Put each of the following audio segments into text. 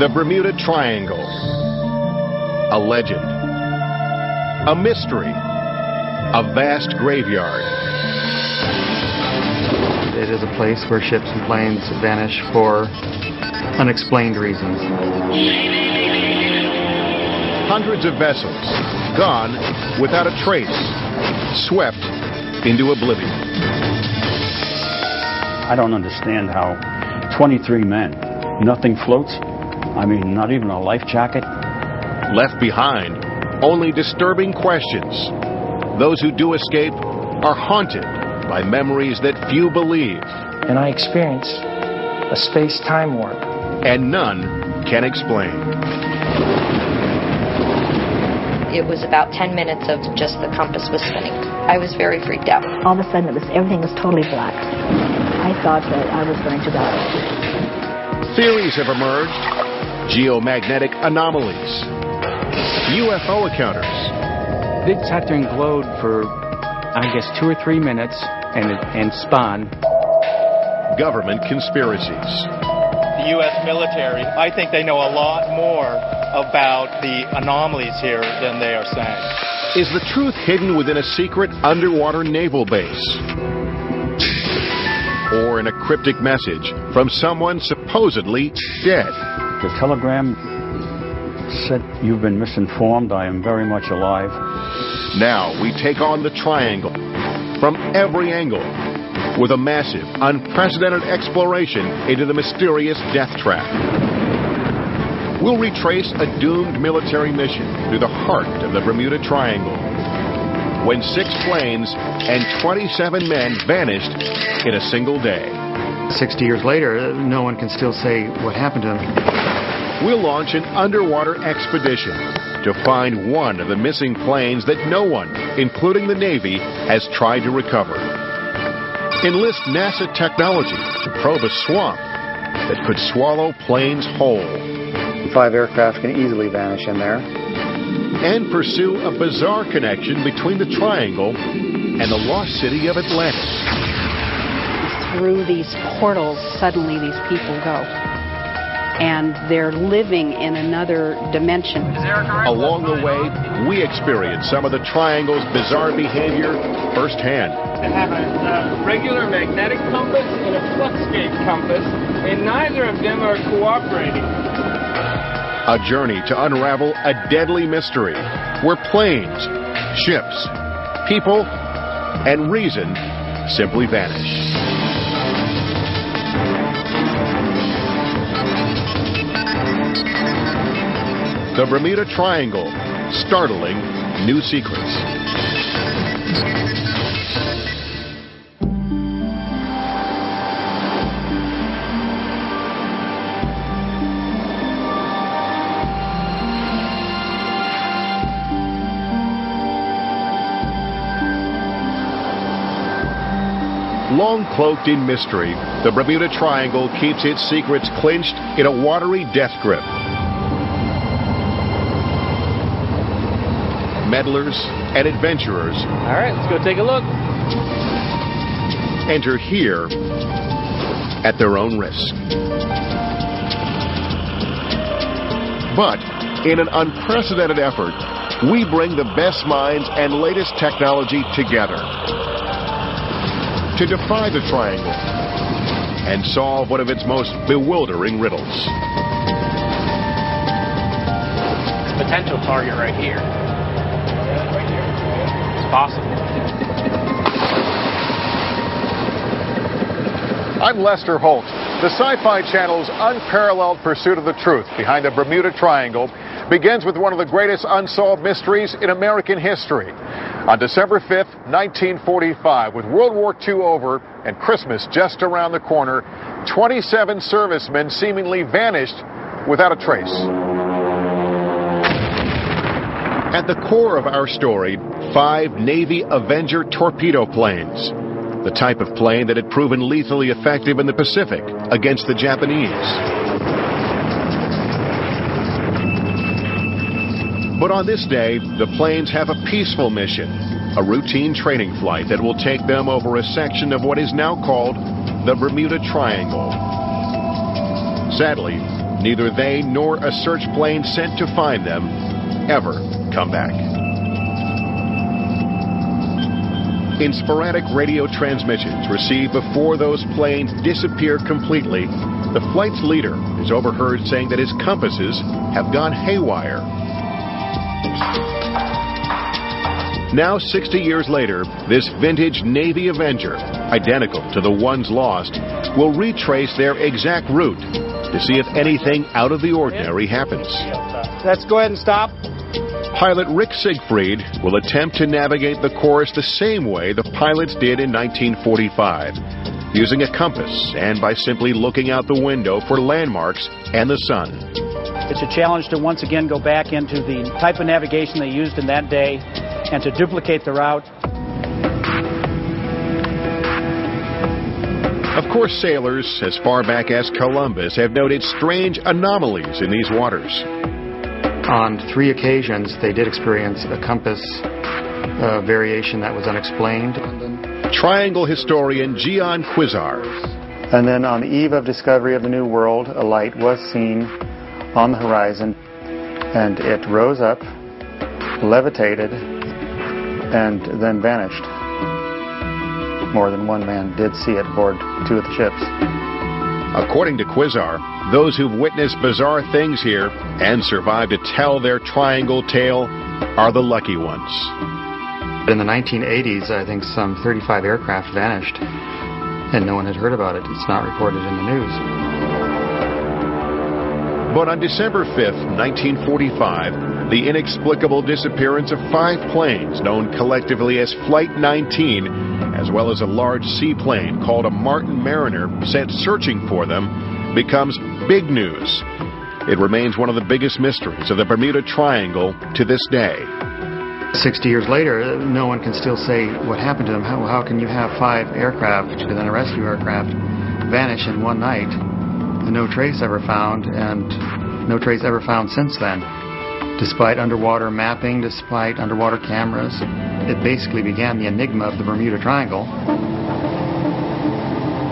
The Bermuda Triangle. A legend. A mystery. A vast graveyard. It is a place where ships and planes vanish for unexplained reasons. Hundreds of vessels gone without a trace, swept into oblivion. I don't understand how 23 men, nothing floats. I mean, not even a life jacket. Left behind, only disturbing questions. Those who do escape are haunted by memories that few believe. And I experienced a space-time warp. And none can explain. It was about 10 minutes of just the compass was spinning. I was very freaked out. All of a sudden, everything was totally black. I thought that I was going to die. Theories have emerged. Geomagnetic anomalies. UFO encounters. It sat there and glowed for, I guess, 2 or 3 minutes and spawned. Government conspiracies. The U.S. military, I think they know a lot more about the anomalies here than they are saying. Is the truth hidden within a secret underwater naval base? Or in a cryptic message from someone supposedly dead? The telegram said, "You've been misinformed. I am very much alive." Now we take on the triangle from every angle with a massive, unprecedented exploration into the mysterious death trap. We'll retrace a doomed military mission through the heart of the Bermuda Triangle, when 6 planes and 27 men vanished in a single day. 60 years later, no one can still say what happened to them. We'll launch an underwater expedition to find one of the missing planes that no one, including the Navy, has tried to recover. Enlist NASA technology to probe a swamp that could swallow planes whole. 5 aircraft can easily vanish in there. And pursue a bizarre connection between the Triangle and the lost city of Atlantis. Through these portals, suddenly these people go. And they're living in another dimension. Along the way, we experience some of the Triangle's bizarre behavior firsthand. They have a regular magnetic compass and a fluxgate compass, and neither of them are cooperating. A journey to unravel a deadly mystery where planes, ships, people, and reason simply vanish. The Bermuda Triangle, startling new secrets. Long cloaked in mystery, the Bermuda Triangle keeps its secrets clinched in a watery death grip. Meddlers and adventurers. All right, let's go take a look. Enter here at their own risk. But in an unprecedented effort, we bring the best minds and latest technology together to defy the Triangle and solve one of its most bewildering riddles. Potential target right here. It's possible. I'm Lester Holt. The Sci-Fi Channel's unparalleled pursuit of the truth behind the Bermuda Triangle begins with one of the greatest unsolved mysteries in American history. On December 5th, 1945, with World War II over and Christmas just around the corner, 27 servicemen seemingly vanished without a trace. At the core of our story, 5 Navy Avenger torpedo planes, the type of plane that had proven lethally effective in the Pacific against the Japanese. But on this day, the planes have a peaceful mission, a routine training flight that will take them over a section of what is now called the Bermuda Triangle. Sadly, neither they nor a search plane sent to find them ever come back. In sporadic radio transmissions received before those planes disappeared completely, the flight's leader is overheard saying that his compasses have gone haywire. Now, 60 years later, this vintage Navy Avenger, identical to the ones lost, will retrace their exact route to see if anything out of the ordinary happens. Let's go ahead and stop. Pilot Rick Siegfried will attempt to navigate the course the same way the pilots did in 1945, using a compass and by simply looking out the window for landmarks and the sun. It's a challenge to once again go back into the type of navigation they used in that day and to duplicate the route. Of course, sailors as far back as Columbus have noted strange anomalies in these waters. On 3 occasions, they did experience a compass variation that was unexplained. Triangle historian Gian Quizar. And then on the eve of discovery of the New World, a light was seen on the horizon, and it rose up, levitated, and then vanished. More than one man did see it aboard 2 of the ships. According to Quizar, those who've witnessed bizarre things here and survived to tell their triangle tale are the lucky ones. In the 1980s, I think some 35 aircraft vanished, and no one had heard about it. It's not reported in the news. But on December 5th, 1945, the inexplicable disappearance of 5 planes known collectively as Flight 19, as well as a large seaplane called a Martin Mariner sent searching for them, becomes big news. It remains one of the biggest mysteries of the Bermuda Triangle to this day. 60 years later, no one can still say what happened to them. How can you have 5 aircraft and then a rescue aircraft vanish in one night? No trace ever found, and no trace ever found since then. Despite underwater mapping, despite underwater cameras, it basically began the enigma of the Bermuda Triangle.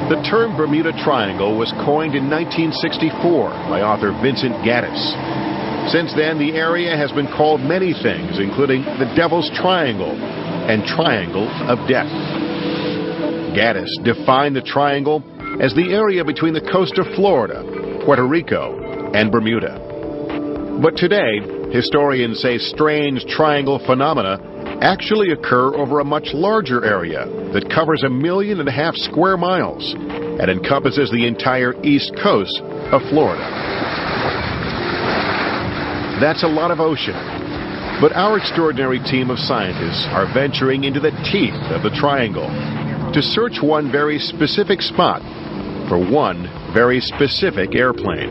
The term Bermuda Triangle was coined in 1964 by author Vincent Gaddis. Since then, the area has been called many things, including the Devil's Triangle and Triangle of Death. Gaddis defined the triangle as the area between the coast of Florida, Puerto Rico, and Bermuda. But today, historians say strange triangle phenomena actually occur over a much larger area that covers 1.5 million square miles and encompasses the entire east coast of Florida. That's a lot of ocean. But our extraordinary team of scientists are venturing into the teeth of the triangle to search one very specific spot for one very specific airplane.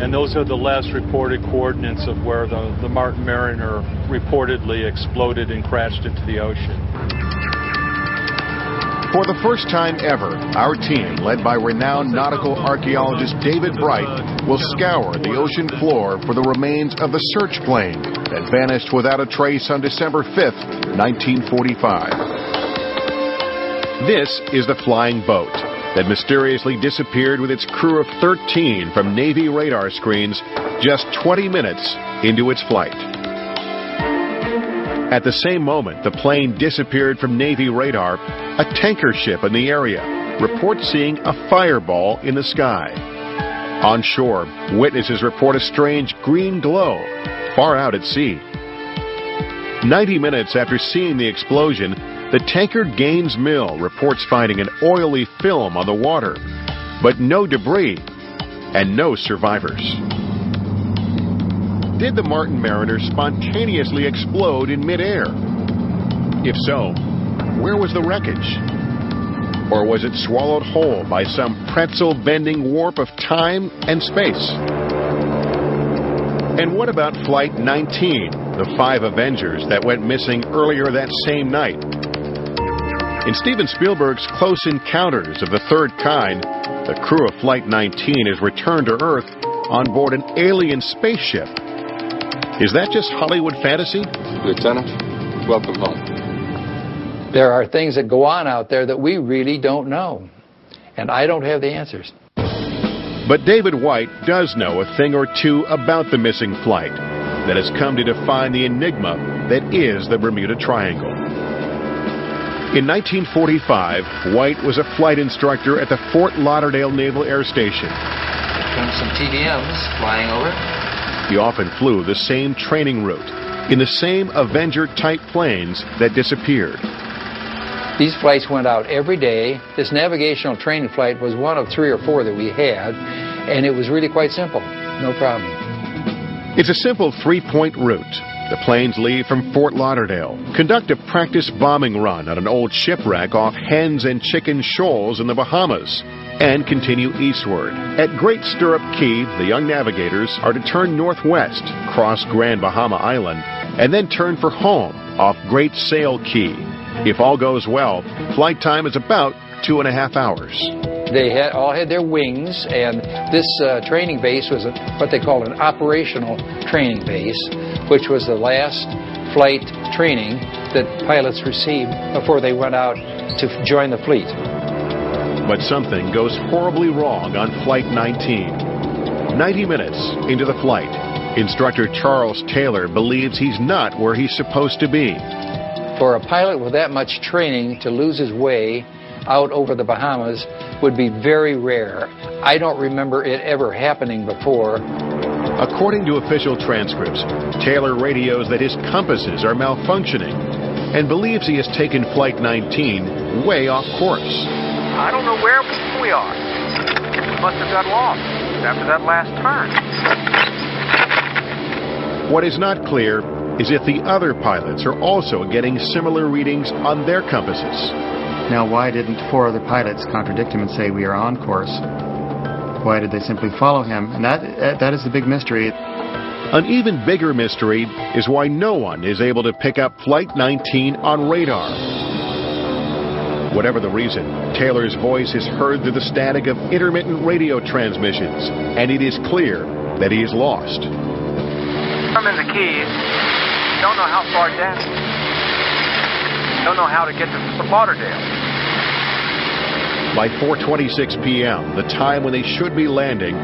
And those are the last reported coordinates of where the Martin Mariner reportedly exploded and crashed into the ocean. For the first time ever, our team, led by renowned nautical archaeologist David Bright, will scour the ocean floor for the remains of the search plane that vanished without a trace on December 5th, 1945. This is the flying boat that mysteriously disappeared with its crew of 13 from Navy radar screens just 20 minutes into its flight. At the same moment the plane disappeared from Navy radar, a tanker ship in the area reports seeing a fireball in the sky. On shore, witnesses report a strange green glow far out at sea. 90 minutes after seeing the explosion, the tanker Gaines Mill reports finding an oily film on the water, but no debris and no survivors. Did the Martin Mariner spontaneously explode in midair? If so, where was the wreckage? Or was it swallowed whole by some pretzel-bending warp of time and space? And what about Flight 19, the 5 Avengers that went missing earlier that same night? In Steven Spielberg's Close Encounters of the Third Kind, the crew of Flight 19 is returned to Earth on board an alien spaceship. Is that just Hollywood fantasy? Lieutenant, welcome home. There are things that go on out there that we really don't know, and I don't have the answers. But David White does know a thing or two about the missing flight that has come to define the enigma that is the Bermuda Triangle. In 1945, White was a flight instructor at the Fort Lauderdale Naval Air Station. Here come some TVMs flying over. He often flew the same training route in the same Avenger-type planes that disappeared. These flights went out every day. This navigational training flight was one of 3 or 4 that we had, and it was really quite simple. No problem. It's a simple 3-point route. The planes leave from Fort Lauderdale, conduct a practice bombing run on an old shipwreck off Hens and Chicken Shoals in the Bahamas, and continue eastward. At Great Stirrup Key, the young navigators are to turn northwest, cross Grand Bahama Island, and then turn for home off Great Sail Key. If all goes well, flight time is about 2.5 hours. They all had their wings, and this training base was what they called an operational training base, which was the last flight training that pilots received before they went out to join the fleet. But something goes horribly wrong on Flight 19. 90 minutes into the flight, instructor Charles Taylor believes he's not where he's supposed to be. For a pilot with that much training to lose his way out over the Bahamas would be very rare. I don't remember it ever happening before. According to official transcripts, Taylor radios that his compasses are malfunctioning and believes he has taken Flight 19 way off course. I don't know where we are. We must have got lost after that last turn. What is not clear is if the other pilots are also getting similar readings on their compasses. Now, why didn't 4 other pilots contradict him and say we are on course? Why did they simply follow him? And that is the big mystery. An even bigger mystery is why no one is able to pick up Flight 19 on radar. Whatever the reason, Taylor's voice is heard through the static of intermittent radio transmissions, and it is clear that he is lost. I'm in the Keys. Don't know how far down. Don't know how to get to Lauderdale. By 4:26 p.m., the time when they should be landing,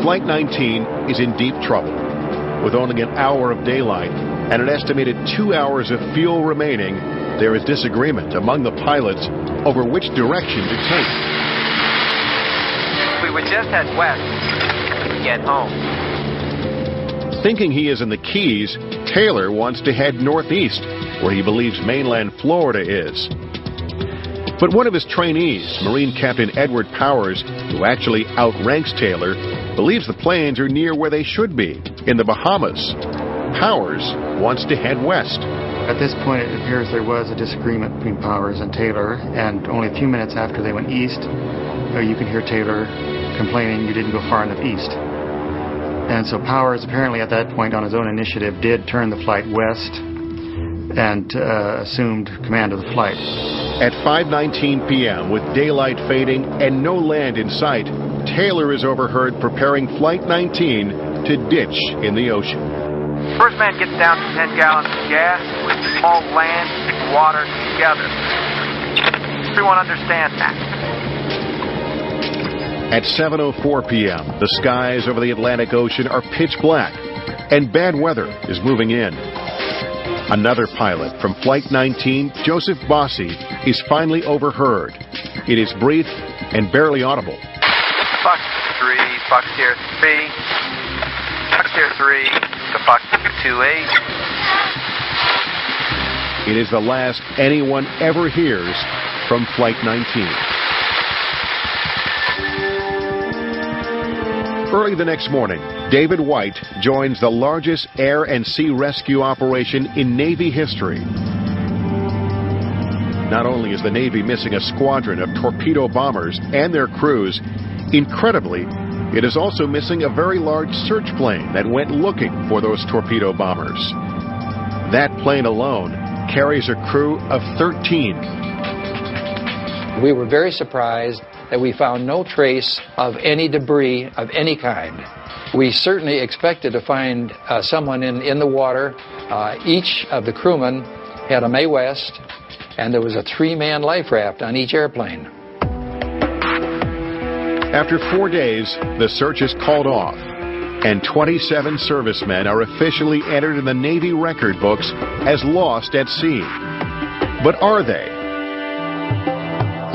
Flight 19 is in deep trouble. With only an hour of daylight and an estimated 2 hours of fuel remaining, there is disagreement among the pilots over which direction to take. We would just head west to get home. Thinking he is in the Keys, Taylor wants to head northeast, where he believes mainland Florida is. But one of his trainees, Marine Captain Edward Powers, who actually outranks Taylor, believes the planes are near where they should be, in the Bahamas. Powers wants to head west. At this point, it appears there was a disagreement between Powers and Taylor, and only a few minutes after they went east, you could hear Taylor complaining you didn't go far enough east. And so Powers, apparently at that point on his own initiative, did turn the flight west and assumed command of the flight. At 5:19 p.m., with daylight fading and no land in sight, Taylor is overheard preparing Flight 19 to ditch in the ocean. First man gets down to 10 gallons of gas with all land and water together. Everyone understands that. At 7:04 p.m., the skies over the Atlantic Ocean are pitch black, and bad weather is moving in. Another pilot from Flight 19, Joseph Bossy, is finally overheard. It is brief and barely audible. Fox 3, Fox Tier 3, Fox Tier 3 to Fox 28. It is the last anyone ever hears from Flight 19. Early the next morning, David White joins the largest air and sea rescue operation in Navy history. Not only is the Navy missing a squadron of torpedo bombers and their crews, incredibly, it is also missing a very large search plane that went looking for those torpedo bombers. That plane alone carries a crew of 13. We were very surprised that we found no trace of any debris of any kind. We certainly expected to find someone in the water. Each of the crewmen had a Mae West, and there was a 3-man life raft on each airplane. After 4 days, the search is called off, and 27 servicemen are officially entered in the Navy record books as lost at sea. But are they?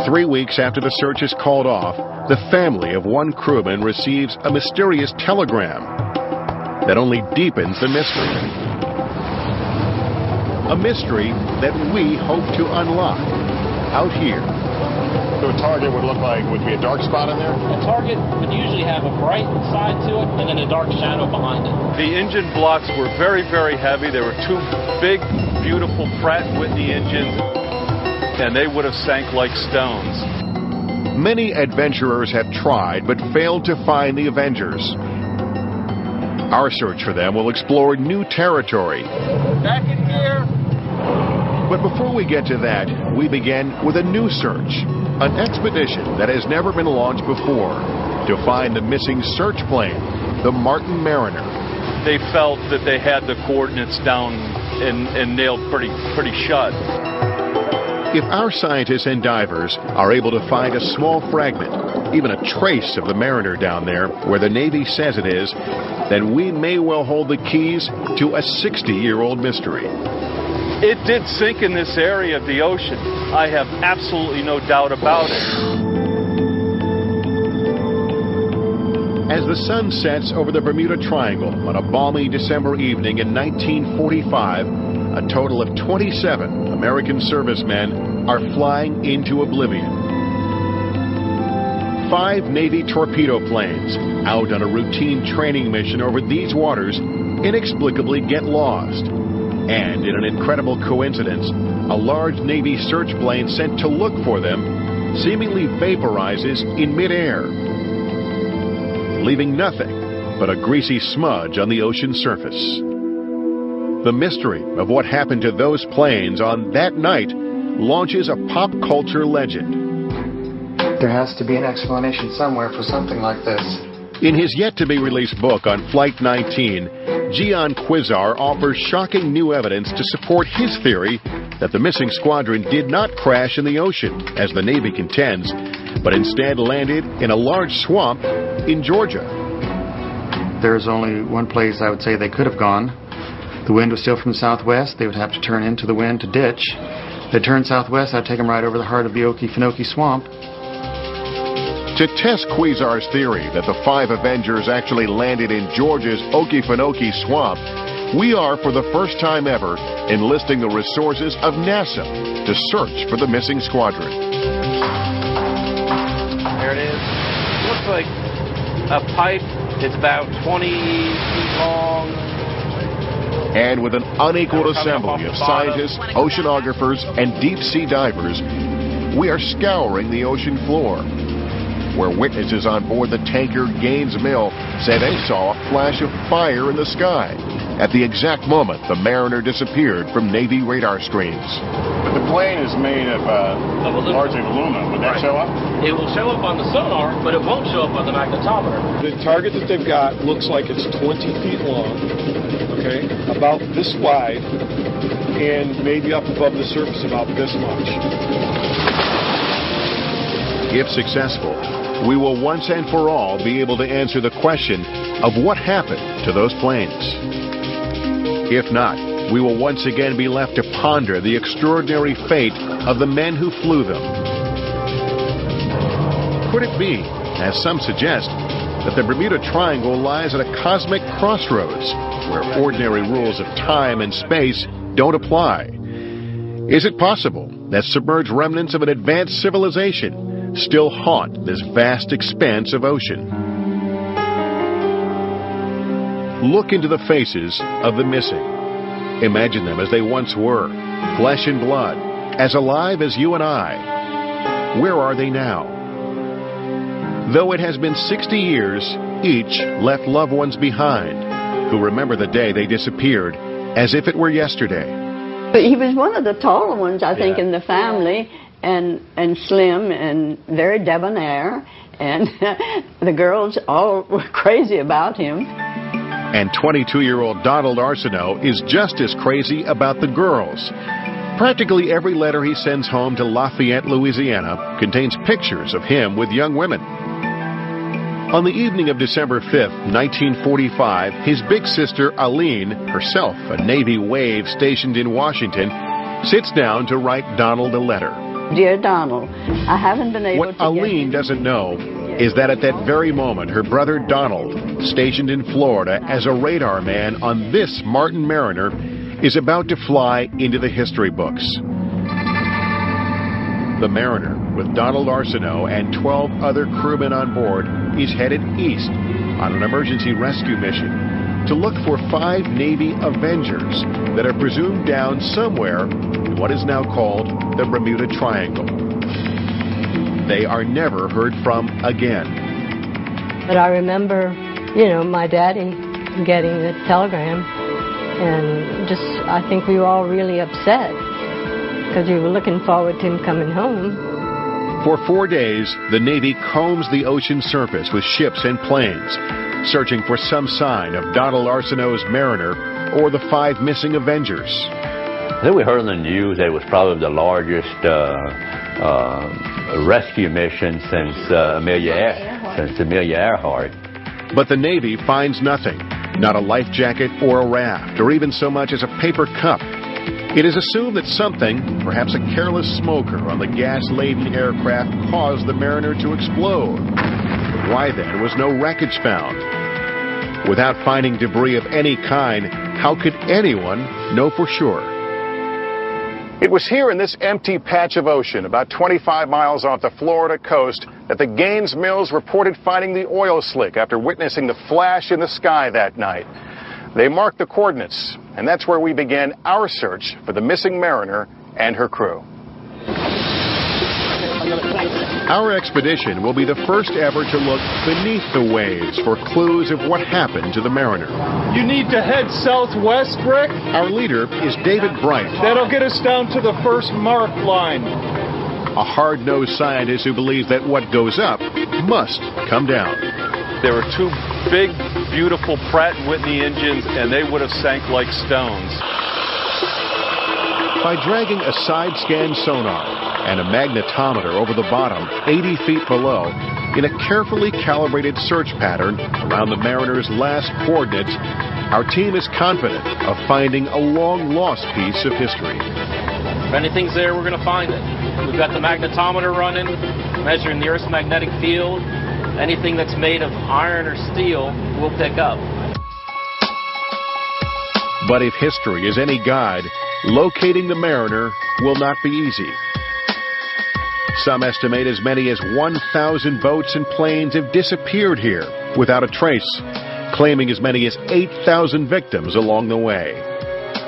3 weeks after the search is called off, the family of one crewman receives a mysterious telegram that only deepens the mystery. A mystery that we hope to unlock out here. So a target would be a dark spot in there? A target would usually have a bright side to it and then a dark shadow behind it. The engine blocks were very, very heavy. There were 2 big, beautiful Pratt & Whitney engines, and they would have sank like stones. Many adventurers have tried but failed to find the Avengers. Our search for them will explore new territory. Back in gear. But before we get to that, we begin with a new search. An expedition that has never been launched before to find the missing search plane, the Martin Mariner. They felt that they had the coordinates down and nailed pretty shut. If our scientists and divers are able to find a small fragment, even a trace of the Mariner down there where the Navy says it is, then we may well hold the keys to a 60-year-old mystery. It did sink in this area of the ocean. I have absolutely no doubt about it. As the sun sets over the Bermuda Triangle on a balmy December evening in 1945, a total of 27 American servicemen are flying into oblivion. 5 Navy torpedo planes, out on a routine training mission over these waters, inexplicably get lost. And in an incredible coincidence, a large Navy search plane sent to look for them seemingly vaporizes in midair, leaving nothing but a greasy smudge on the ocean surface. The mystery of what happened to those planes on that night launches a pop culture legend. There has to be an explanation somewhere for something like this. In his yet-to-be-released book on Flight 19, Gian Quizar offers shocking new evidence to support his theory that the missing squadron did not crash in the ocean, as the Navy contends, but instead landed in a large swamp in Georgia. There's only one place I would say they could have gone. The wind was still from the southwest. They would have to turn into the wind to ditch. If they turned southwest, I'd take them right over the heart of the Okefenokee Swamp. To test Quizar's theory that the 5 Avengers actually landed in Georgia's Okefenokee Swamp, we are, for the first time ever, enlisting the resources of NASA to search for the missing squadron. There it is. Looks like a pipe. It's about 20 feet long. And with an unequaled assembly of scientists, oceanographers, and deep-sea divers, we are scouring the ocean floor, where witnesses on board the tanker Gaines Mill say they saw a flash of fire in the sky at the exact moment the Mariner disappeared from Navy radar screens. But the plane is made of largely aluminum. Would that show up? It will show up on the sonar, but it won't show up on the magnetometer. The target that they've got looks like it's 20 feet long, okay, about this wide, and maybe up above the surface about this much. If successful, we will once and for all be able to answer the question of what happened to those planes. If not, we will once again be left to ponder the extraordinary fate of the men who flew them. Could it be, as some suggest, that the Bermuda Triangle lies at a cosmic crossroads where ordinary rules of time and space don't apply? Is it possible that submerged remnants of an advanced civilization still haunt this vast expanse of ocean? Look into the faces of the missing. Imagine them as they once were, flesh and blood, as alive as you and I. Where are they now? Though it has been 60 years, each left loved ones behind who remember the day they disappeared as if it were yesterday. But he was one of the taller ones, I think, in the family, and slim and very debonair, and the girls all were crazy about him. And 22-year-old Donald Arsenault is just as crazy about the girls. Practically every letter he sends home to Lafayette, Louisiana, contains pictures of him with young women. On the evening of December 5th, 1945, his big sister Aline, herself a Navy wave stationed in Washington, sits down to write Donald a letter. Dear Donald, I haven't been able to... What Aline doesn't know is that at that very moment, her brother Donald, stationed in Florida as a radar man on this Martin Mariner, is about to fly into the history books. The Mariner, with Donald Arsenault and 12 other crewmen on board, is headed east on an emergency rescue mission to look for 5 Navy Avengers that are presumed down somewhere in what is now called the Bermuda Triangle. They are never heard from again. But I remember, my daddy getting the telegram, and I think we were all really upset because we were looking forward to him coming home. For 4 days, the Navy combs the ocean surface with ships and planes, searching for some sign of Donald Arsenault's Mariner or the 5 missing Avengers. I think we heard on the news that it was probably the largest rescue mission since Amelia Earhart. But the Navy finds nothing, not a life jacket or a raft, or even so much as a paper cup. It is assumed that something, perhaps a careless smoker on the gas-laden aircraft, caused the Mariner to explode. Why then was no wreckage found? Without finding debris of any kind, how could anyone know for sure? It was here in this empty patch of ocean, about 25 miles off the Florida coast, that the Gaines Mills reported finding the oil slick after witnessing the flash in the sky that night. They marked the coordinates, and that's where we began our search for the missing Mariner and her crew. Our expedition will be the first ever to look beneath the waves for clues of what happened to the Mariner. You need to head southwest, Rick. Our leader is David Bright. That'll get us down to the first mark line. A hard-nosed scientist who believes that what goes up must come down. There were 2 big, beautiful Pratt & Whitney engines, and they would have sank like stones. By dragging a side-scan sonar and a magnetometer over the bottom, 80 feet below, in a carefully calibrated search pattern around the Mariner's last coordinates, our team is confident of finding a long-lost piece of history. If anything's there, we're going to find it. We've got the magnetometer running, measuring the Earth's magnetic field. Anything that's made of iron or steel, we'll pick up. But if history is any guide, locating the Mariner will not be easy. Some estimate as many as 1,000 boats and planes have disappeared here without a trace, claiming as many as 8,000 victims along the way.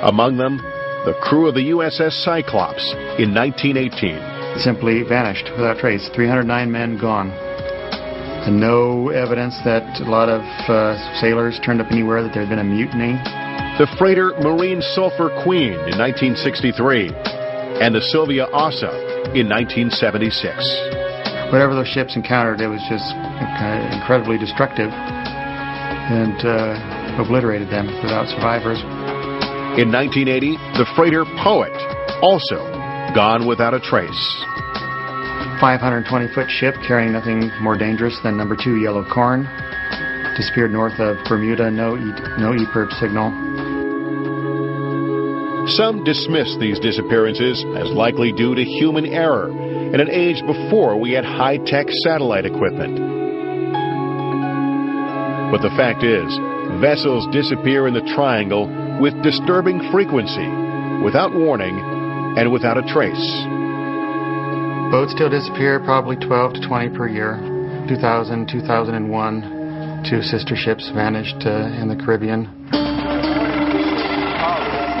Among them, the crew of the USS Cyclops in 1918. Simply vanished without trace. 309 men gone. And no evidence that a lot of sailors turned up anywhere, that there had been a mutiny. The freighter Marine Sulphur Queen in 1963 and the Sylvia Assa in 1976. Whatever those ships encountered, it was just incredibly destructive and obliterated them without survivors. In 1980, the freighter Poet, also gone without a trace. 520-foot ship carrying nothing more dangerous than number 2 yellow corn. Disappeared north of Bermuda, no EPIRB signal. Some dismiss these disappearances as likely due to human error in an age before we had high-tech satellite equipment. But the fact is, vessels disappear in the triangle with disturbing frequency, without warning, and without a trace. Boats still disappear, probably 12 to 20 per year. 2000, 2001, 2 sister ships vanished in the Caribbean.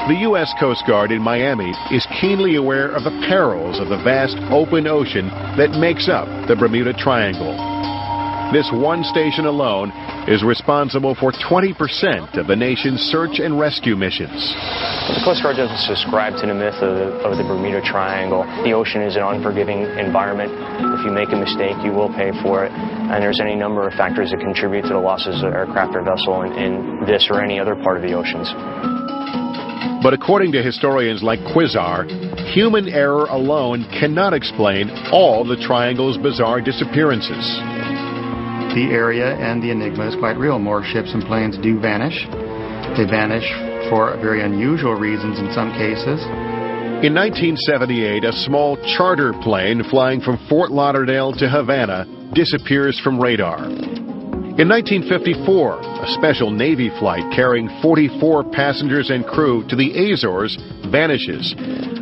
The U.S. Coast Guard in Miami is keenly aware of the perils of the vast open ocean that makes up the Bermuda Triangle. This one station alone is responsible for 20% of the nation's search and rescue missions. The Coast Guard doesn't subscribe to the myth of the Bermuda Triangle. The ocean is an unforgiving environment. If you make a mistake, you will pay for it. And there's any number of factors that contribute to the losses of aircraft or vessel in this or any other part of the oceans. But according to historians like Quizar, human error alone cannot explain all the Triangle's bizarre disappearances. the area and the enigma is quite real. More ships and planes do vanish. They vanish for very unusual reasons in some cases. In 1978, a small charter plane flying from Fort Lauderdale to Havana disappears from radar. In 1954, a special Navy flight carrying 44 passengers and crew to the Azores vanishes.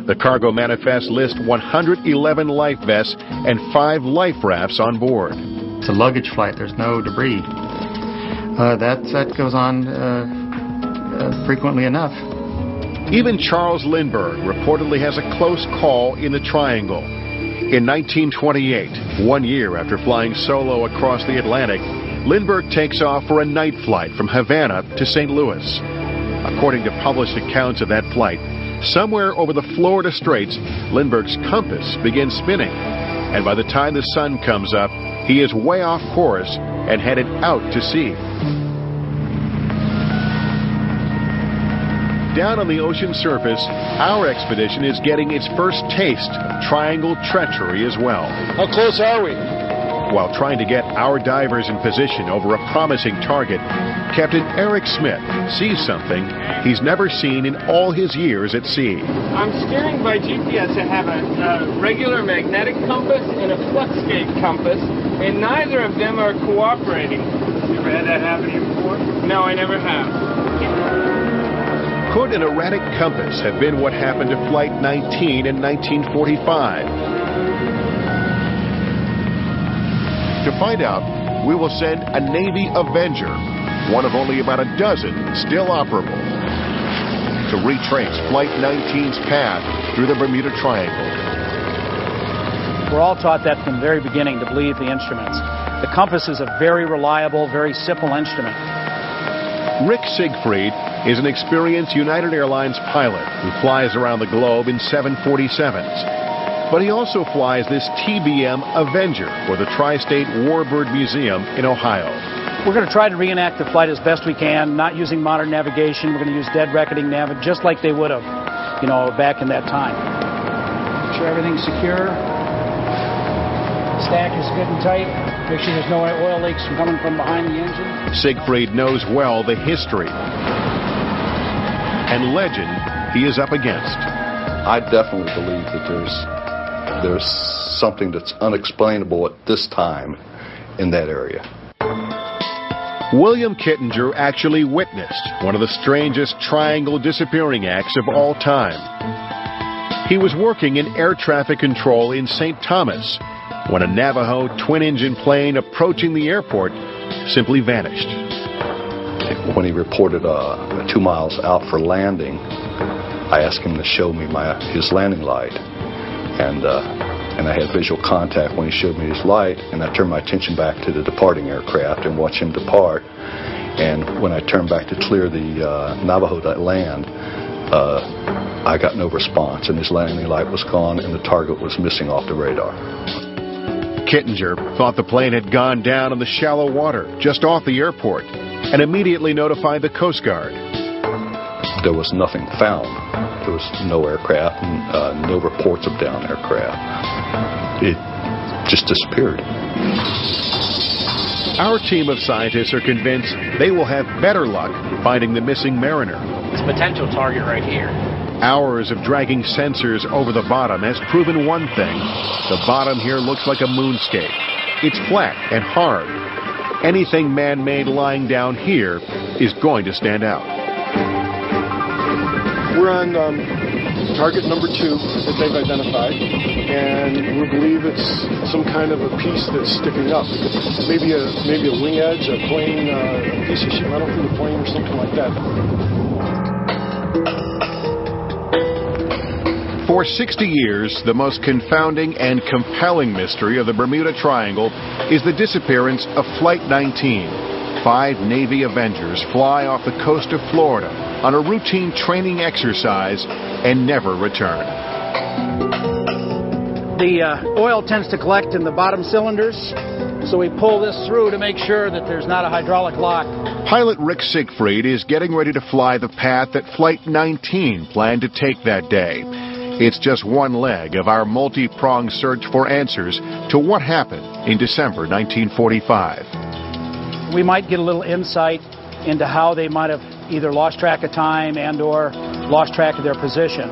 The cargo manifest lists 111 life vests and 5 life rafts on board. It's a luggage flight. There's no debris. That goes on frequently enough. Even Charles Lindbergh reportedly has a close call in the Triangle. In 1928, 1 year after flying solo across the Atlantic, Lindbergh takes off for a night flight from Havana to St. Louis. According to published accounts of that flight, somewhere over the Florida Straits, Lindbergh's compass begins spinning, and by the time the sun comes up, he is way off course and headed out to sea. Down on the ocean surface, our expedition is getting its first taste of Triangle treachery as well. How close are we? While trying to get our divers in position over a promising target, Captain Eric Smith sees something he's never seen in all his years at sea. I'm steering by GPS. I have a regular magnetic compass and a fluxgate compass, and neither of them are cooperating. You ever had that happen to you before? No, I never have. Could an erratic compass have been what happened to Flight 19 in 1945? To find out, we will send a Navy Avenger, one of only about a dozen still operable, to retrace Flight 19's path through the Bermuda Triangle. We're all taught that from the very beginning, to believe the instruments. The compass is a very reliable, very simple instrument. Rick Siegfried is an experienced United Airlines pilot who flies around the globe in 747s. But he also flies this TBM Avenger for the Tri-State Warbird Museum in Ohio. We're going to try to reenact the flight as best we can, not using modern navigation. We're going to use dead reckoning nav, just like they would have, back in that time. Make sure everything's secure. Stack is good and tight. Make sure there's no oil leaks coming from behind the engine. Siegfried knows well the history and legend he is up against. I definitely believe that there's something that's unexplainable at this time in that area. William Kittinger actually witnessed one of the strangest triangle disappearing acts of all time. He was working in air traffic control in St. Thomas when a Navajo twin-engine plane approaching the airport simply vanished. When he reported 2 miles out for landing, I asked him to show me his landing light, and I had visual contact when he showed me his light, and I turned my attention back to the departing aircraft and watched him depart. And when I turned back to clear the Navajo to land, I got no response, and his landing light was gone, and the target was missing off the radar. Kittinger thought the plane had gone down in the shallow water just off the airport and immediately notified the Coast Guard. There was nothing found. There was no aircraft, no reports of downed aircraft. It just disappeared. Our team of scientists are convinced they will have better luck finding the missing mariner. It's a potential target right here. Hours of dragging sensors over the bottom has proven one thing. The bottom here looks like a moonscape. It's flat and hard. Anything man-made lying down here is going to stand out. We're on target number 2 that they've identified, and we believe it's some kind of a piece that's sticking up. Maybe a wing edge, a plane, a piece of sheet metal from the plane or something like that. For 60 years, the most confounding and compelling mystery of the Bermuda Triangle is the disappearance of Flight 19. 5 Navy Avengers fly off the coast of Florida on a routine training exercise and never return. The oil tends to collect in the bottom cylinders, so we pull this through to make sure that there's not a hydraulic lock. Pilot Rick Siegfried is getting ready to fly the path that Flight 19 planned to take that day. It's just one leg of our multi-pronged search for answers to what happened in December 1945. we might get a little insight into how they might have either lost track of time and or lost track of their position.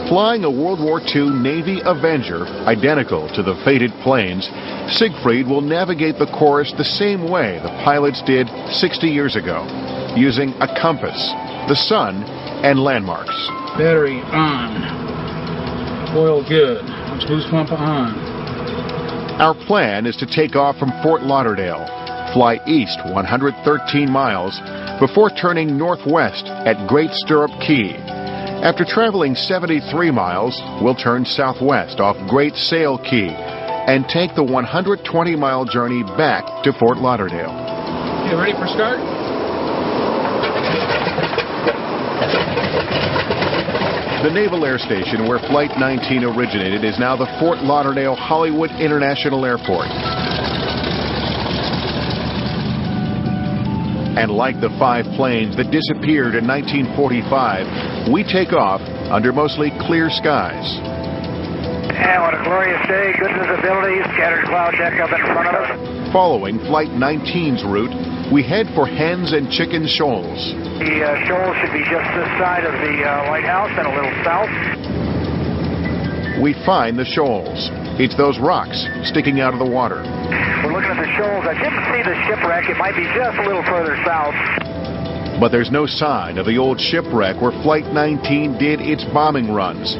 Flying a World War II Navy Avenger identical to the fated planes, Siegfried will navigate the course the same way the pilots did 60 years ago, using a compass, the sun, and landmarks. Battery on. Oil good. Boost pump on. Our plan is to take off from Fort Lauderdale, fly east 113 miles, before turning northwest at Great Stirrup Key. After traveling 73 miles, we'll turn southwest off Great Sail Key and take the 120-mile journey back to Fort Lauderdale. You ready for start? The Naval Air Station where Flight 19 originated is now the Fort Lauderdale Hollywood International Airport. And like the 5 planes that disappeared in 1945, we take off under mostly clear skies. And what a glorious day, good visibility, scattered cloud deck up in front of us. Following Flight 19's route, we head for Hens and Chicken Shoals. The shoal should be just this side of the lighthouse and a little south. We find the shoals. It's those rocks sticking out of the water. We're looking at the shoals. I didn't see the shipwreck. It might be just a little further south. But there's no sign of the old shipwreck where Flight 19 did its bombing runs.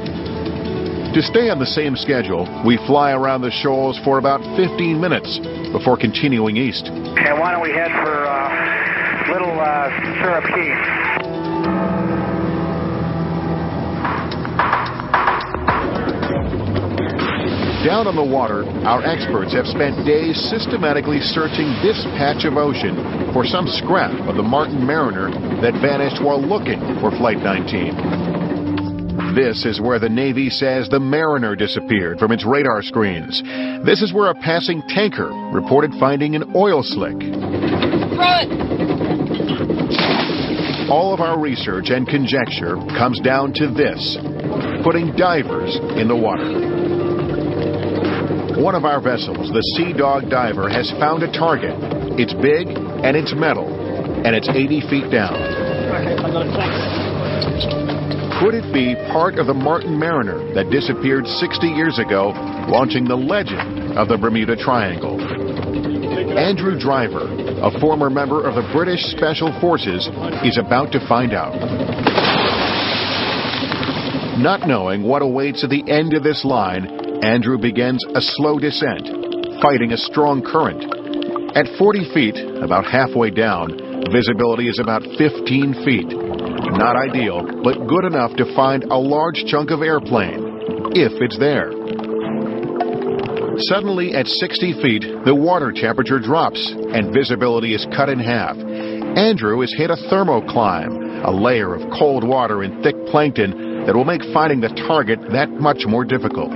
To stay on the same schedule, we fly around the shoals for about 15 minutes before continuing east. And why don't we head for Little Stirrup Key? Down on the water, our experts have spent days systematically searching this patch of ocean for some scrap of the Martin Mariner that vanished while looking for Flight 19. This is where the Navy says the Mariner disappeared from its radar screens. This is where a passing tanker reported finding an oil slick. All of our research and conjecture comes down to this: putting divers in the water. One of our vessels, the Sea Dog Diver, has found a target. It's big and it's metal, and it's 80 feet down. Could it be part of the Martin Mariner that disappeared 60 years ago, launching the legend of the Bermuda Triangle? Andrew Driver, a former member of the British Special Forces, is about to find out. Not knowing what awaits at the end of this line, Andrew begins a slow descent, fighting a strong current. At 40 feet, about halfway down, visibility is about 15 feet. Not ideal, but good enough to find a large chunk of airplane, if it's there. Suddenly, at 60 feet, the water temperature drops and visibility is cut in half. Andrew has hit a thermocline, a layer of cold water and thick plankton that will make finding the target that much more difficult.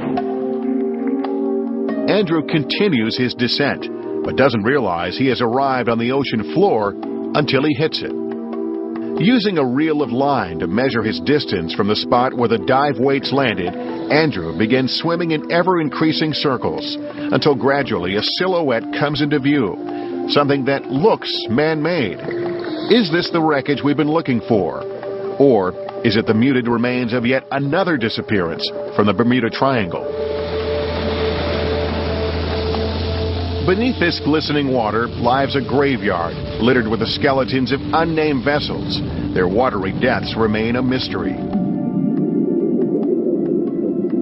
Andrew continues his descent, but doesn't realize he has arrived on the ocean floor until he hits it. Using a reel of line to measure his distance from the spot where the dive weights landed, Andrew begins swimming in ever-increasing circles until gradually a silhouette comes into view, something that looks man-made. Is this the wreckage we've been looking for? Or is it the muted remains of yet another disappearance from the Bermuda Triangle? Beneath this glistening water lies a graveyard littered with the skeletons of unnamed vessels. Their watery deaths remain a mystery.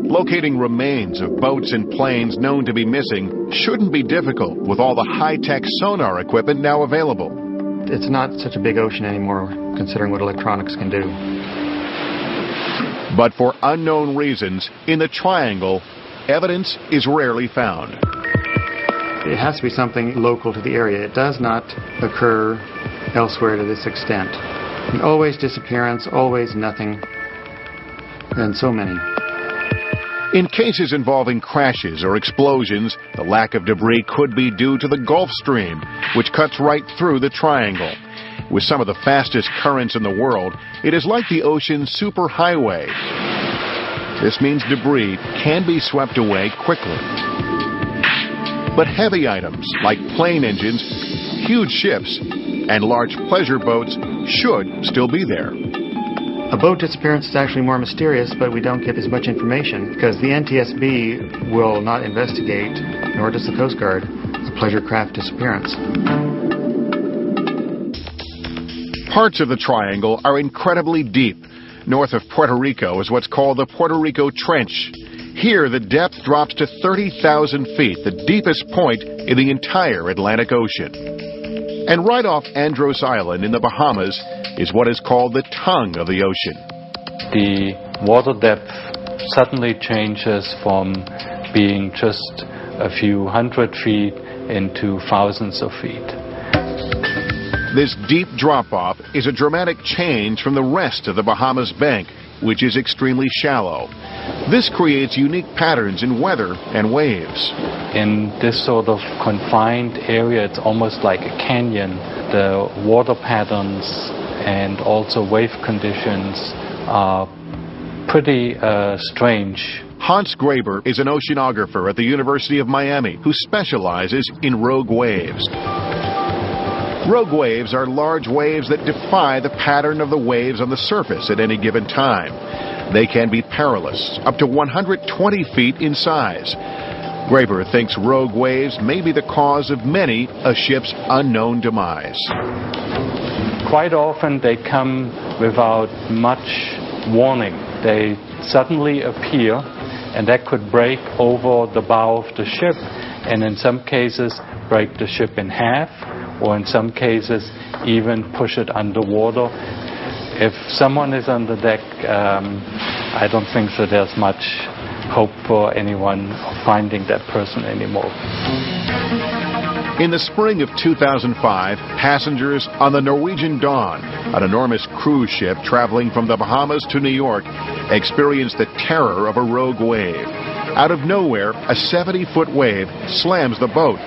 Locating remains of boats and planes known to be missing shouldn't be difficult with all the high-tech sonar equipment now available. It's not such a big ocean anymore, considering what electronics can do. But for unknown reasons, in the Triangle, evidence is rarely found. It has to be something local to the area. It does not occur elsewhere to this extent. And always disappearance, always nothing, and so many. In cases involving crashes or explosions, the lack of debris could be due to the Gulf Stream, which cuts right through the Triangle. With some of the fastest currents in the world, it is like the ocean's superhighway. This means debris can be swept away quickly. But heavy items, like plane engines, huge ships and large pleasure boats should still be there. A boat disappearance is actually more mysterious, but we don't get as much information because the NTSB will not investigate, nor does the Coast Guard, a pleasure craft disappearance. Parts of the triangle are incredibly deep. North of Puerto Rico is what's called the Puerto Rico Trench. Here, the depth drops to 30,000 feet, the deepest point in the entire Atlantic Ocean. And right off Andros Island in the Bahamas is what is called the tongue of the ocean. The water depth suddenly changes from being just a few hundred feet into thousands of feet. This deep drop-off is a dramatic change from the rest of the Bahamas bank, which is extremely shallow. This creates unique patterns in weather and waves. In this sort of confined area, it's almost like a canyon. The water patterns and also wave conditions are pretty strange. Hans Graber is an oceanographer at the University of Miami who specializes in rogue waves. Rogue waves are large waves that defy the pattern of the waves on the surface at any given time. They can be perilous, up to 120 feet in size. Graber thinks rogue waves may be the cause of many a ship's unknown demise. Quite often they come without much warning. They suddenly appear, and that could break over the bow of the ship, and in some cases break the ship in half, or in some cases even push it underwater. If someone is on the deck, I don't think that there's much hope for anyone finding that person anymore. In the spring of 2005, passengers on the Norwegian Dawn, an enormous cruise ship traveling from the Bahamas to New York, experienced the terror of a rogue wave. Out of nowhere, a 70-foot wave slams the boat.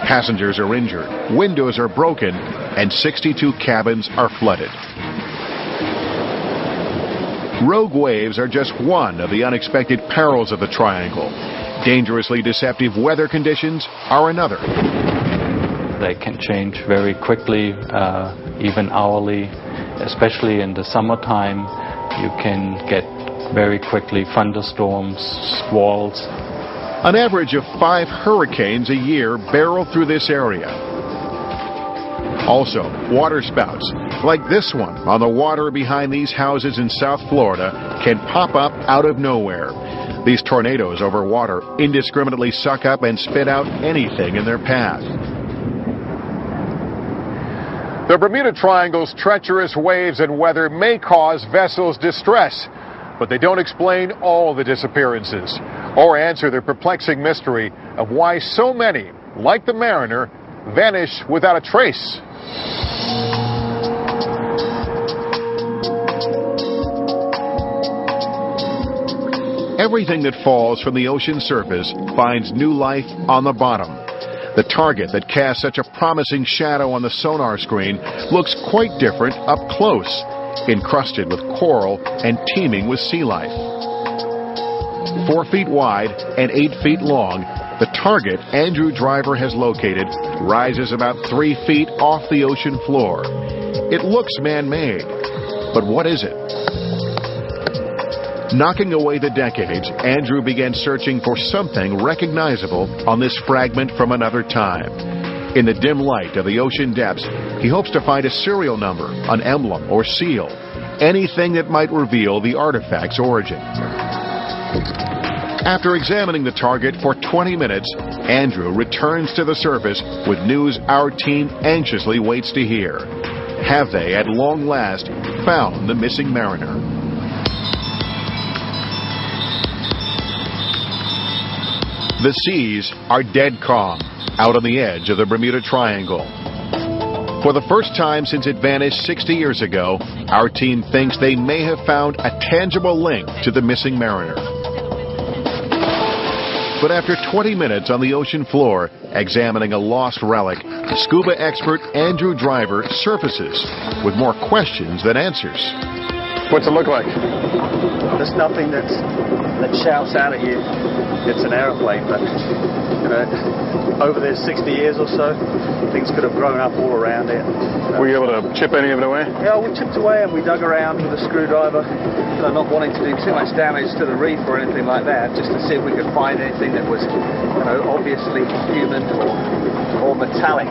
Passengers are injured, windows are broken, and 62 cabins are flooded. Rogue waves are just one of the unexpected perils of the triangle. Dangerously deceptive weather conditions are another. They can change very quickly, even hourly, especially in the summertime. You can get very quickly thunderstorms, squalls. An average of 5 hurricanes a year barrel through this area. Also, waterspouts, like this one on the water behind these houses in South Florida, can pop up out of nowhere. These tornadoes over water indiscriminately suck up and spit out anything in their path. The Bermuda Triangle's treacherous waves and weather may cause vessels distress, but they don't explain all the disappearances or answer the perplexing mystery of why so many, like the Mariner, vanish without a trace. Everything that falls from the ocean surface finds new life on the bottom. The target that casts such a promising shadow on the sonar screen looks quite different up close, encrusted with coral and teeming with sea life. 4 feet wide and 8 feet long, the target Andrew Driver has located rises about 3 feet off the ocean floor. It looks man-made, but what is it? Knocking away the decades, Andrew began searching for something recognizable on this fragment from another time. In the dim light of the ocean depths, he hopes to find a serial number, an emblem or seal, anything that might reveal the artifact's origin. After examining the target for 20 minutes, Andrew returns to the surface with news our team anxiously waits to hear. Have they, at long last, found the missing Mariner? The seas are dead calm out on the edge of the Bermuda Triangle. For the first time since it vanished 60 years ago, our team thinks they may have found a tangible link to the missing Mariner. But after 20 minutes on the ocean floor, examining a lost relic, scuba expert Andrew Driver surfaces with more questions than answers. What's it look like? There's nothing that shouts out at you. It's an airplane, but Over the 60 years or so, things could have grown up all around it. Were you able to chip any of it away? Yeah, we chipped away and we dug around with a screwdriver, not wanting to do too much damage to the reef or anything like that, just to see if we could find anything that was, obviously human or metallic.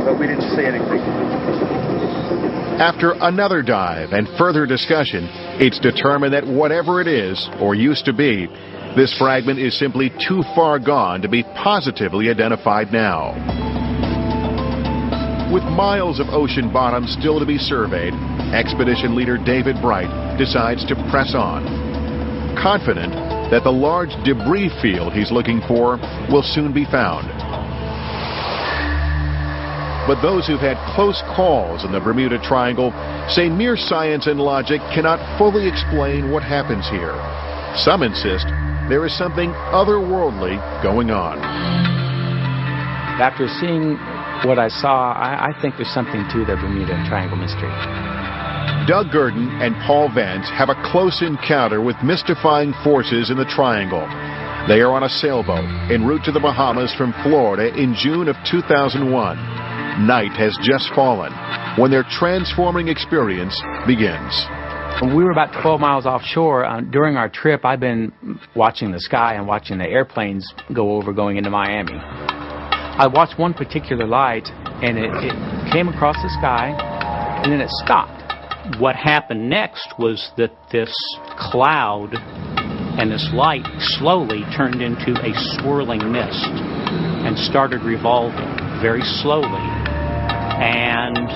But we didn't see anything. After another dive and further discussion, it's determined that whatever it is, or used to be, this fragment is simply too far gone to be positively identified now. With miles of ocean bottom still to be surveyed, expedition leader David Bright decides to press on, confident that the large debris field he's looking for will soon be found. But those who've had close calls in the Bermuda Triangle say mere science and logic cannot fully explain what happens here. Some insist there is something otherworldly going on. After seeing what I saw, I think there's something to the Bermuda Triangle mystery. Doug Gurdon and Paul Vance have a close encounter with mystifying forces in the Triangle. They are on a sailboat en route to the Bahamas from Florida in June of 2001. Night has just fallen when their transforming experience begins. We were about 12 miles offshore. During our trip, I've been watching the sky and watching the airplanes go over going into Miami. I watched one particular light, and it came across the sky, and then it stopped. What happened next was that this cloud and this light slowly turned into a swirling mist and started revolving very slowly, and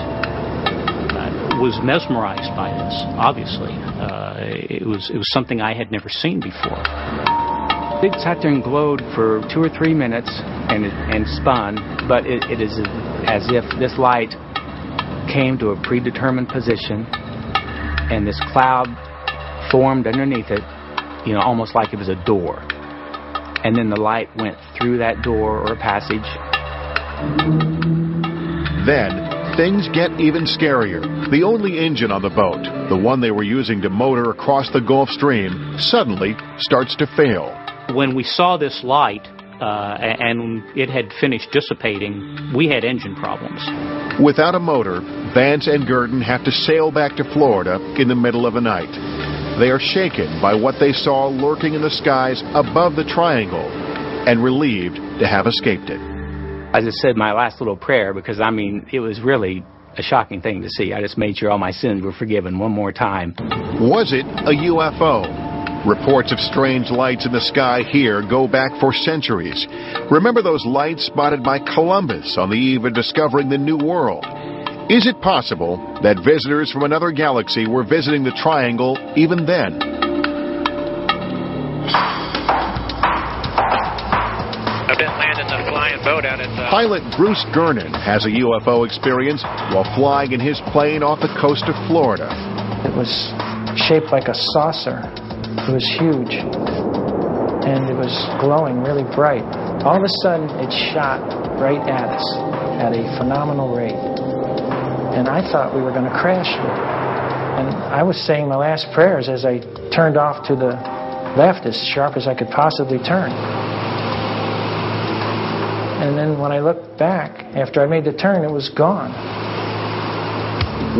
was mesmerized by this, obviously. It was something I had never seen before. It sat there and glowed for 2 or 3 minutes and spun, but it is as if this light came to a predetermined position and this cloud formed underneath it, almost like it was a door. And then the light went through that door or a passage. Then things get even scarier. The only engine on the boat, the one they were using to motor across the Gulf Stream, suddenly starts to fail. When we saw this light and it had finished dissipating, we had engine problems. Without a motor, Vance and Gurdon have to sail back to Florida in the middle of the night. They are shaken by what they saw lurking in the skies above the Triangle and relieved to have escaped it. I just said my last little prayer because, it was really a shocking thing to see. I just made sure all my sins were forgiven one more time. Was it a UFO? Reports of strange lights in the sky here go back for centuries. Remember those lights spotted by Columbus on the eve of discovering the New World? Is it possible that visitors from another galaxy were visiting the Triangle even then? I've been landing the flying boat out at Pilot Bruce Gernon has a UFO experience while flying in his plane off the coast of Florida. It was shaped like a saucer. It was huge, and it was glowing really bright. All of a sudden, it shot right at us at a phenomenal rate, and I thought we were going to crash with it. And I was saying my last prayers as I turned off to the left as sharp as I could possibly turn. And then when I looked back, after I made the turn, it was gone.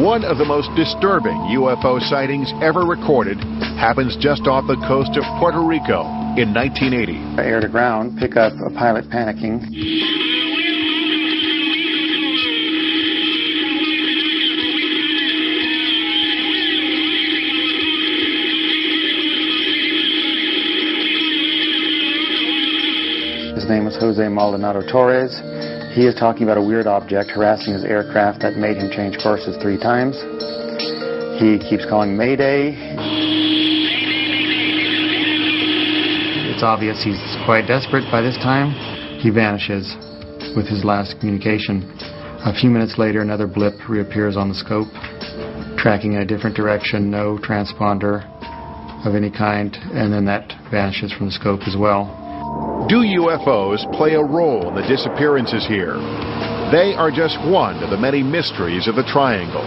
One of the most disturbing UFO sightings ever recorded happens just off the coast of Puerto Rico in 1980. Air to ground, pick up a pilot panicking. His name was Jose Maldonado Torres. He is talking about a weird object harassing his aircraft that made him change courses 3 times. He keeps calling Mayday. It's obvious he's quite desperate by this time. He vanishes with his last communication. A few minutes later, another blip reappears on the scope, tracking in a different direction, no transponder of any kind, and then that vanishes from the scope as well. Do UFOs play a role in the disappearances here? They are just one of the many mysteries of the Triangle.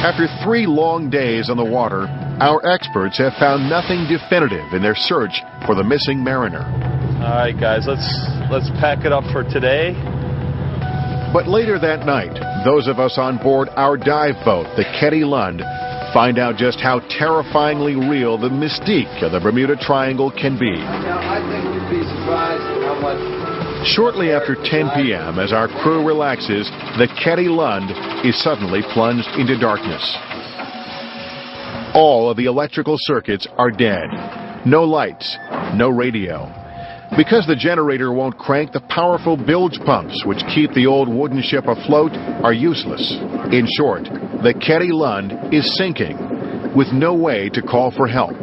After 3 long days on the water, our experts have found nothing definitive in their search for the missing mariner. All right, guys, let's pack it up for today. But later that night, those of us on board our dive boat, the Ketty Lund, find out just how terrifyingly real the mystique of the Bermuda Triangle can be. I think you'd be surprised how much... Shortly after 10 p.m., as our crew relaxes, the Ketty Lund is suddenly plunged into darkness. All of the electrical circuits are dead. No lights, no radio. Because the generator won't crank, the powerful bilge pumps which keep the old wooden ship afloat are useless. In short, the Ketty Lund is sinking, with no way to call for help.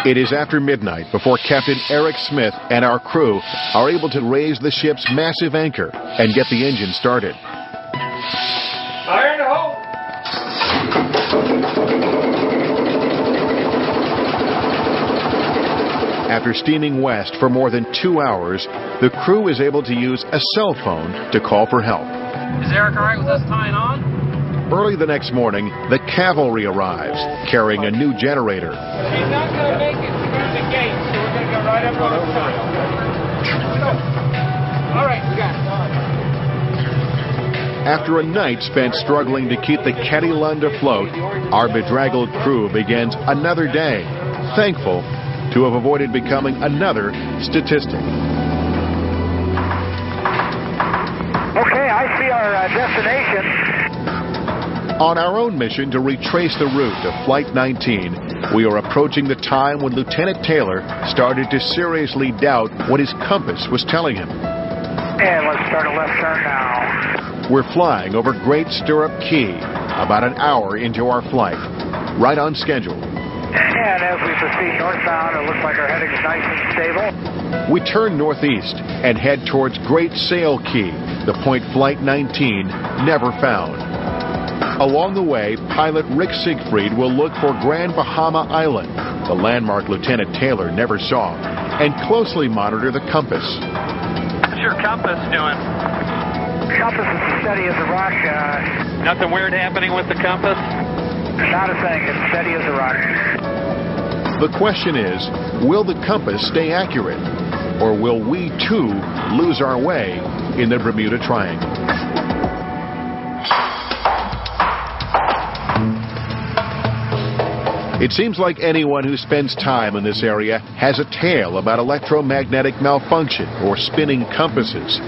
It is after midnight before Captain Eric Smith and our crew are able to raise the ship's massive anchor and get the engine started. Fire in the hole! After steaming west for more than 2 hours, the crew is able to use a cell phone to call for help. Is Eric all right with us tying on? Early the next morning, the cavalry arrives, carrying a new generator. She's not going to make it through the gate, so we're going to go right up on the top. All right, we got it. After a night spent struggling to keep the Ketty Lund afloat, our bedraggled crew begins another day, thankful to have avoided becoming another statistic. Okay, I see our destination. On our own mission to retrace the route of Flight 19, we are approaching the time when Lieutenant Taylor started to seriously doubt what his compass was telling him. And let's start a left turn now. We're flying over Great Stirrup Key, about an hour into our flight, right on schedule. And as we proceed northbound, it looks like our heading is nice and stable. We turn northeast and head towards Great Sail Key, the point Flight 19 never found. Along the way, pilot Rick Siegfried will look for Grand Bahama Island, the landmark Lieutenant Taylor never saw, and closely monitor the compass. What's your compass doing? Compass is as steady as a rock. Nothing weird happening with the compass? Not a thing. It's steady as a rock. The question is, will the compass stay accurate? Or will we, too, lose our way in the Bermuda Triangle? It seems like anyone who spends time in this area has a tale about electromagnetic malfunction or spinning compasses.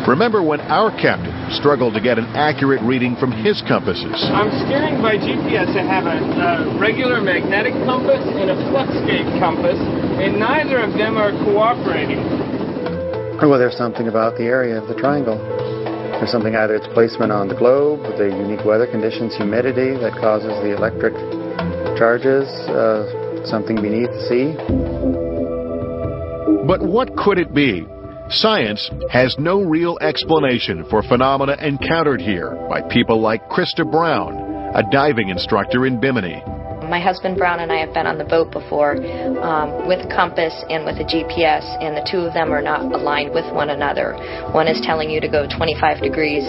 Remember when our captain struggled to get an accurate reading from his compasses? I'm steering by GPS. I have a regular magnetic compass and a fluxgate compass, and neither of them are cooperating. Well, there's something about the area of the triangle. There's something, either its placement on the globe, the unique weather conditions, humidity that causes the electric charges, something beneath the sea. But what could it be? Science has no real explanation for phenomena encountered here by people like Krista Brown, a diving instructor in Bimini. My husband Brown and I have been on the boat before with a compass and with a GPS, and the two of them are not aligned with one another. One is telling you to go 25 degrees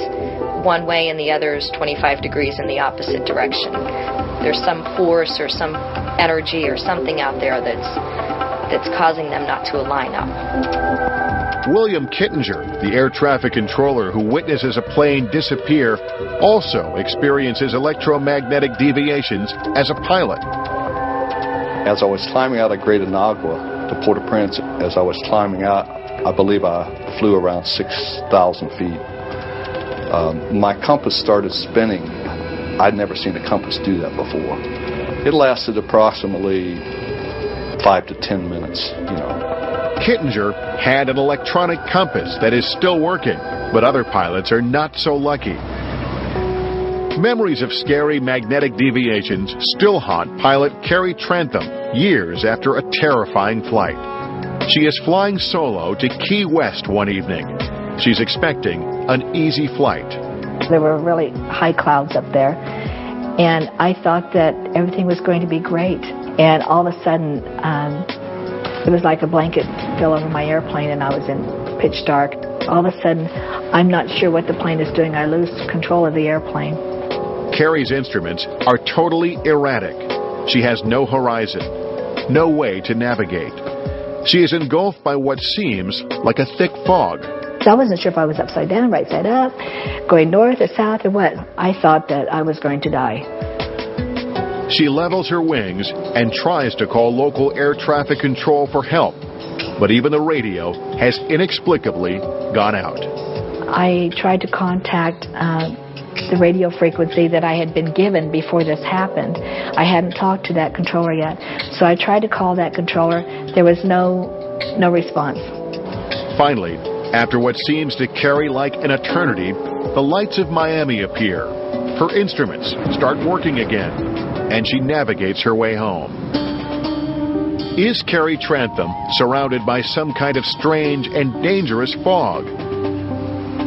one way and the other is 25 degrees in the opposite direction. There's some force or some energy or something out there that's causing them not to align up. William Kittinger, the air traffic controller who witnesses a plane disappear, also experiences electromagnetic deviations as a pilot. As I was climbing out of Great Inagua to Port-au-Prince, as I was climbing out, I believe I flew around 6,000 feet. My compass started spinning. I'd never seen a compass do that before. It lasted approximately 5 to 10 minutes, Kittinger had an electronic compass that is still working, but other pilots are not so lucky. Memories of scary magnetic deviations still haunt pilot Carrie Trantham years after a terrifying flight. She is flying solo to Key West one evening. She's expecting an easy flight. There were really high clouds up there, and I thought that everything was going to be great. And all of a sudden, it was like a blanket fell over my airplane, and I was in pitch dark. All of a sudden, I'm not sure what the plane is doing. I lose control of the airplane. Carrie's instruments are totally erratic. She has no horizon, no way to navigate. She is engulfed by what seems like a thick fog. So I wasn't sure if I was upside down, right side up, going north or south or what. I thought that I was going to die. She levels her wings and tries to call local air traffic control for help, but even the radio has inexplicably gone out. I tried to contact the radio frequency that I had been given before this happened. I hadn't talked to that controller yet, so I tried to call that controller. There was no response. Finally, after what seems to Carrie like an eternity, the lights of Miami appear. Her instruments start working again, and she navigates her way home. Is Carrie Trantham surrounded by some kind of strange and dangerous fog?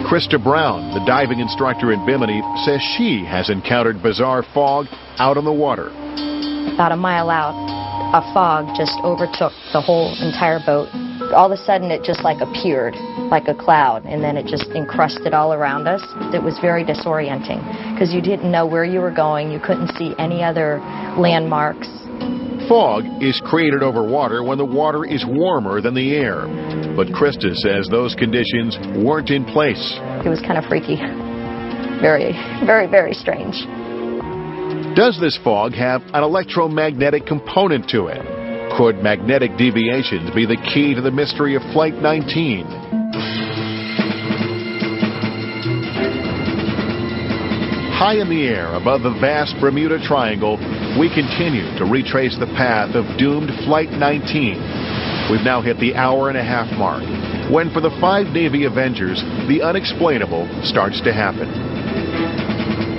Krista Brown, the diving instructor in Bimini, says she has encountered bizarre fog out on the water. About a mile out, a fog just overtook the whole entire boat. All of a sudden it just like appeared like a cloud, and then it just encrusted all around us. It was very disorienting because you didn't know where you were going. You couldn't see any other landmarks. Fog is created over water when the water is warmer than the air. But Krista says those conditions weren't in place. It was kind of freaky. Very, very, very strange. Does this fog have an electromagnetic component to it? Could magnetic deviations be the key to the mystery of Flight 19? High in the air above the vast Bermuda Triangle, we continue to retrace the path of doomed Flight 19. We've now hit the hour-and-a-half mark, when for the 5 Navy Avengers, the unexplainable starts to happen.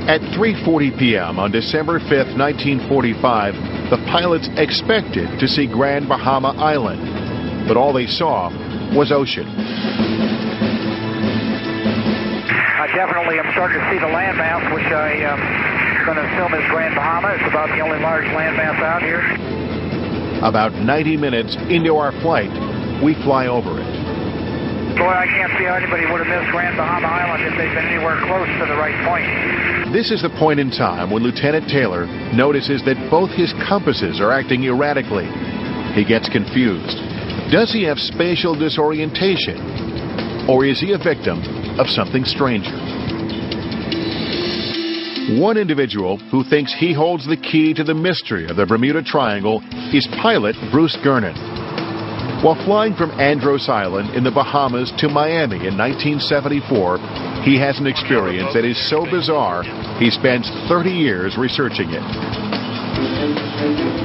At 3:40 p.m. on December 5th, 1945, the pilots expected to see Grand Bahama Island, but all they saw was ocean. I definitely am starting to see the landmass, which I'm going to assume is Grand Bahama. It's about the only large landmass out here. About 90 minutes into our flight, we fly over it. Boy, I can't see how anybody would have missed Grand Bahama Island if they'd been anywhere close to the right point. This is the point in time when Lieutenant Taylor notices that both his compasses are acting erratically. He gets confused. Does he have spatial disorientation? Or is he a victim of something stranger? One individual who thinks he holds the key to the mystery of the Bermuda Triangle is pilot Bruce Gernon. While flying from Andros Island in the Bahamas to Miami in 1974, he has an experience that is so bizarre, he spends 30 years researching it.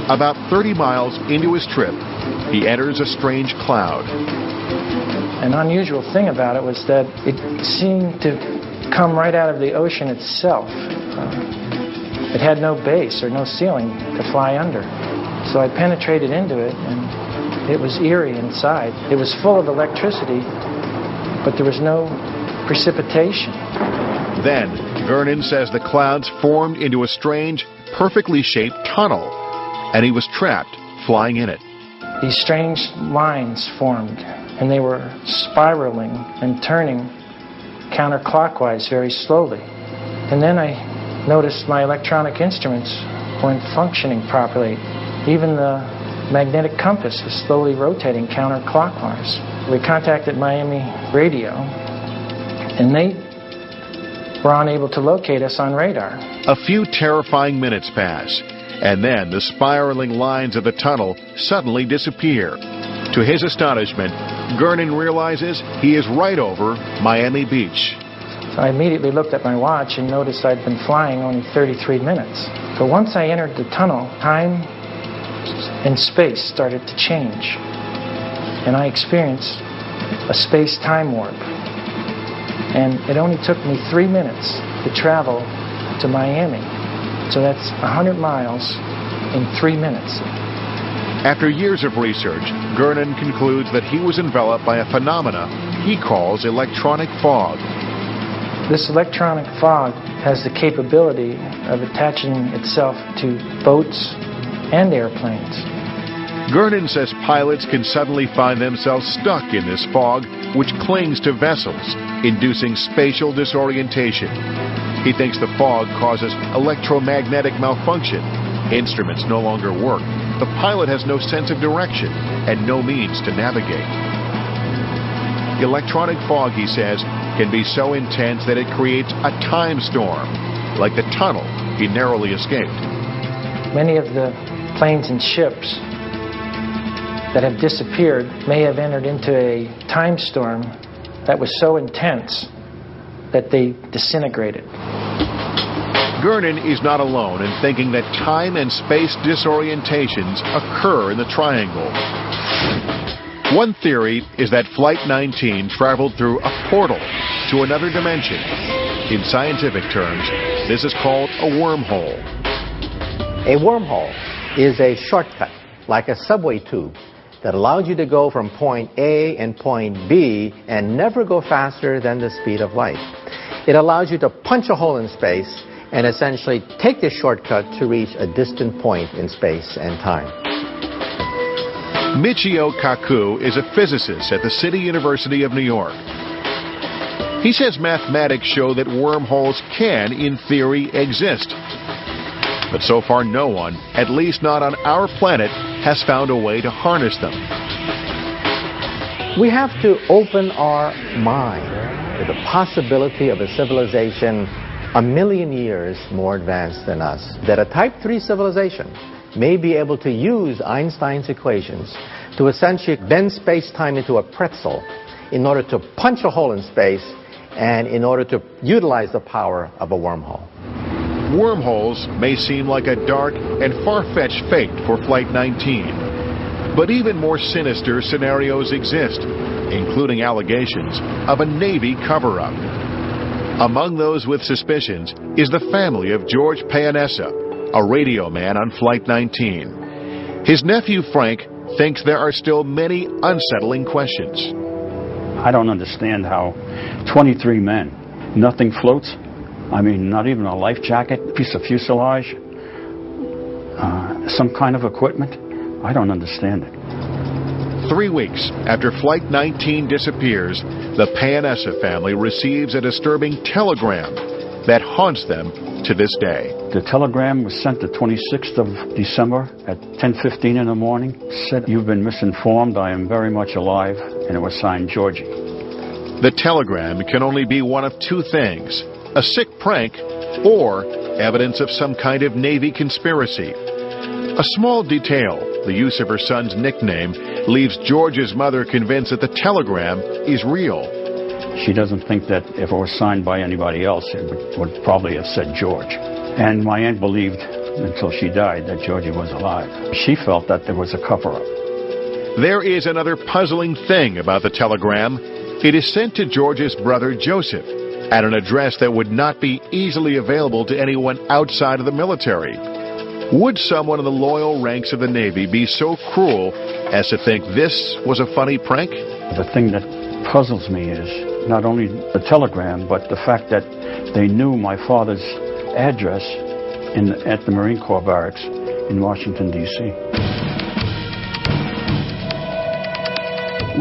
About 30 miles into his trip, he enters a strange cloud. An unusual thing about it was that it seemed to come right out of the ocean itself. It had no base or no ceiling to fly under. So I penetrated into it, and it was eerie inside. It was full of electricity, but there was no precipitation. Then, Vernon says the clouds formed into a strange, perfectly shaped tunnel, and he was trapped flying in it. These strange lines formed, and they were spiraling and turning counterclockwise very slowly. And then I noticed my electronic instruments weren't functioning properly. Even the magnetic compass was slowly rotating counterclockwise. We contacted Miami Radio, and they were unable to locate us on radar. A few terrifying minutes pass, and then the spiraling lines of the tunnel suddenly disappear. To his astonishment, Gernon realizes he is right over Miami Beach. I immediately looked at my watch and noticed I'd been flying only 33 minutes. But once I entered the tunnel, time and space started to change. And I experienced a space-time warp. And it only took me 3 minutes to travel to Miami. So that's 100 miles in 3 minutes. After years of research, Gernon concludes that he was enveloped by a phenomena he calls electronic fog. This electronic fog has the capability of attaching itself to boats and airplanes. Gernon says pilots can suddenly find themselves stuck in this fog, which clings to vessels, inducing spatial disorientation. He thinks the fog causes electromagnetic malfunction. Instruments no longer work. The pilot has no sense of direction and no means to navigate. Electronic fog, he says, can be so intense that it creates a time storm, like the tunnel he narrowly escaped. Many of the planes and ships that have disappeared may have entered into a time storm that was so intense that they disintegrated. Gernon is not alone in thinking that time and space disorientations occur in the triangle. One theory is that Flight 19 traveled through a portal to another dimension. In scientific terms, this is called a wormhole. A wormhole is a shortcut, like a subway tube, that allows you to go from point A and point B and never go faster than the speed of light. It allows you to punch a hole in space and essentially take the shortcut to reach a distant point in space and time. Michio Kaku is a physicist at the City University of New York. He says mathematics show that wormholes can, in theory, exist. But so far no one, at least not on our planet, has found a way to harness them. We have to open our mind to the possibility of a civilization 1,000,000 years more advanced than us, that a Type 3 civilization may be able to use Einstein's equations to essentially bend space-time into a pretzel in order to punch a hole in space and in order to utilize the power of a wormhole. Wormholes may seem like a dark and far-fetched fate for Flight 19. But even more sinister scenarios exist, including allegations of a Navy cover-up. Among those with suspicions is the family of George Payanessa, a radio man on Flight 19. His nephew Frank thinks there are still many unsettling questions. I don't understand how 23 men, nothing floats. I mean, not even a life jacket, piece of fuselage, some kind of equipment. I don't understand it. 3 weeks after Flight 19 disappears, the Payanessa family receives a disturbing telegram that haunts them to this day. The telegram was sent the 26th of December at 10:15 in the morning. Said, "You've been misinformed. I am very much alive," and it was signed Georgie. The telegram can only be one of two things: a sick prank or evidence of some kind of Navy conspiracy. A small detail, the use of her son's nickname, leaves George's mother convinced that the telegram is real. She doesn't think that if it was signed by anybody else, it would probably have said George. And my aunt believed, until she died, that Georgie was alive. She felt that there was a cover-up. There is another puzzling thing about the telegram. It is sent to George's brother Joseph at an address that would not be easily available to anyone outside of the military. Would someone in the loyal ranks of the Navy be so cruel as to think this was a funny prank? The thing that puzzles me is not only the telegram, but the fact that they knew my father's address at the Marine Corps barracks in Washington, D.C.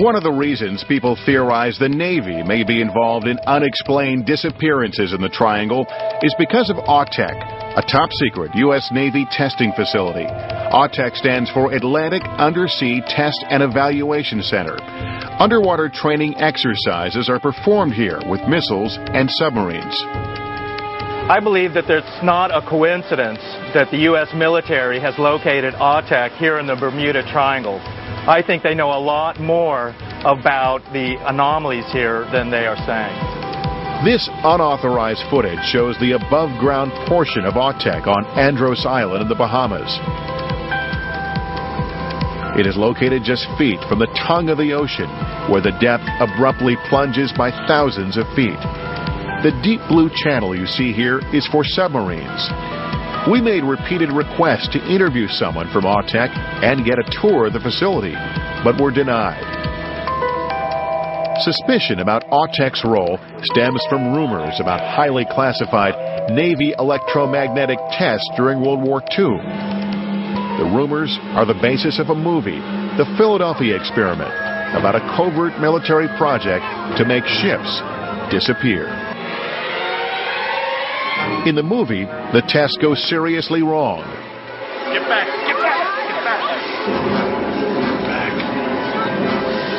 One of the reasons people theorize the Navy may be involved in unexplained disappearances in the Triangle is because of AUTEC, a top-secret U.S. Navy testing facility. AUTEC stands for Atlantic Undersea Test and Evaluation Center. Underwater training exercises are performed here with missiles and submarines. I believe that it's not a coincidence that the U.S. military has located AUTEC here in the Bermuda Triangle. I think they know a lot more about the anomalies here than they are saying. This unauthorized footage shows the above-ground portion of AUTEC on Andros Island in the Bahamas. It is located just feet from the tongue of the ocean, where the depth abruptly plunges by thousands of feet. The deep blue channel you see here is for submarines. We made repeated requests to interview someone from AUTEC and get a tour of the facility, but were denied. Suspicion about AUTEC's role stems from rumors about highly classified Navy electromagnetic tests during World War II. The rumors are the basis of a movie, The Philadelphia Experiment, about a covert military project to make ships disappear. In the movie, the test goes seriously wrong. Get back, get back, get back.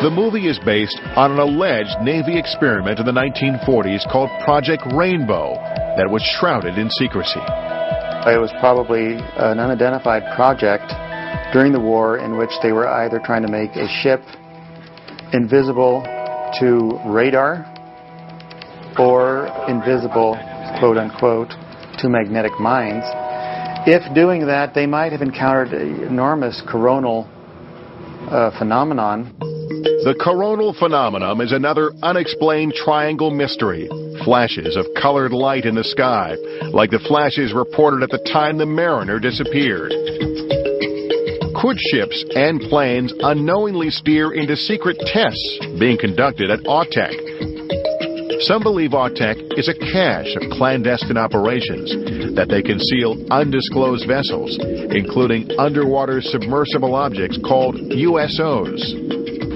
The movie is based on an alleged Navy experiment in the 1940s called Project Rainbow that was shrouded in secrecy. It was probably an unidentified project during the war in which they were either trying to make a ship invisible to radar or invisible, quote unquote, to magnetic mines. If doing that, they might have encountered an enormous coronal phenomenon. The coronal phenomenon is another unexplained triangle mystery. Flashes of colored light in the sky, like the flashes reported at the time the Mariner disappeared. Could ships and planes unknowingly steer into secret tests being conducted at AUTEC? Some believe AUTEC is a cache of clandestine operations that they conceal undisclosed vessels, including underwater submersible objects called USOs.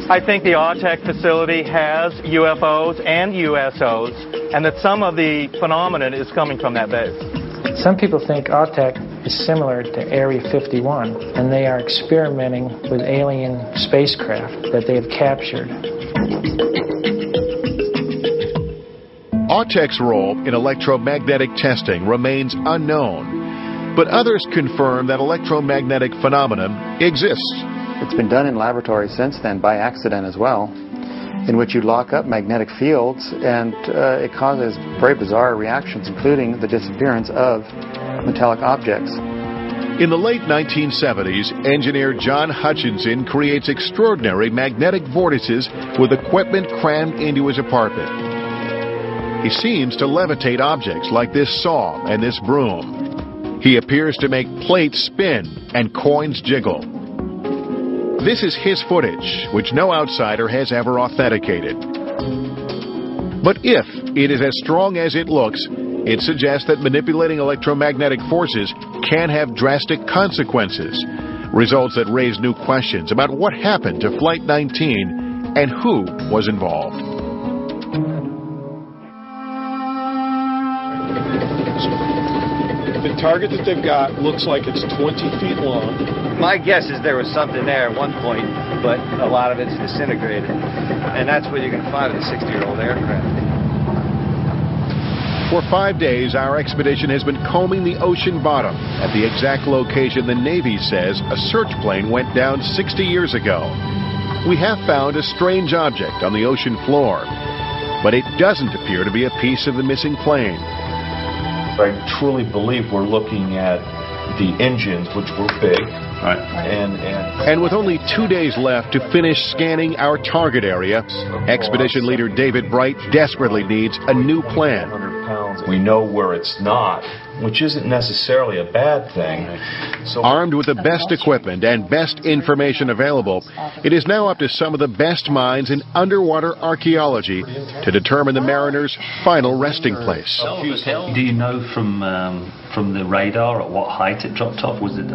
I think the AUTEC facility has UFOs and USOs, and that some of the phenomenon is coming from that base. Some people think AUTEC is similar to Area 51, and they are experimenting with alien spacecraft that they have captured. AUTEC's role in electromagnetic testing remains unknown, but others confirm that electromagnetic phenomenon exists. It's been done in laboratories since then by accident as well, in which you lock up magnetic fields and it causes very bizarre reactions, including the disappearance of metallic objects. In the late 1970s, engineer John Hutchinson creates extraordinary magnetic vortices with equipment crammed into his apartment. He seems to levitate objects like this saw and this broom. He appears to make plates spin and coins jiggle. This is his footage, which no outsider has ever authenticated. But if it is as strong as it looks, it suggests that manipulating electromagnetic forces can have drastic consequences, results that raise new questions about what happened to Flight 19 and who was involved. The target that they've got looks like it's 20 feet long. My guess is there was something there at one point, but a lot of it's disintegrated. And that's where you can find a 60-year-old aircraft. For 5 days, our expedition has been combing the ocean bottom at the exact location the Navy says a search plane went down 60 years ago. We have found a strange object on the ocean floor, but it doesn't appear to be a piece of the missing plane. I truly believe we're looking at the engines, which were big. Right. And with only 2 days left to finish scanning our target area, expedition leader David Bright desperately needs a new plan. We know where it's not, which isn't necessarily a bad thing. So, armed with the best equipment and best information available, it is now up to some of the best minds in underwater archaeology to determine the Mariner's final resting place. Do you know from the radar at what height it dropped off? Was it,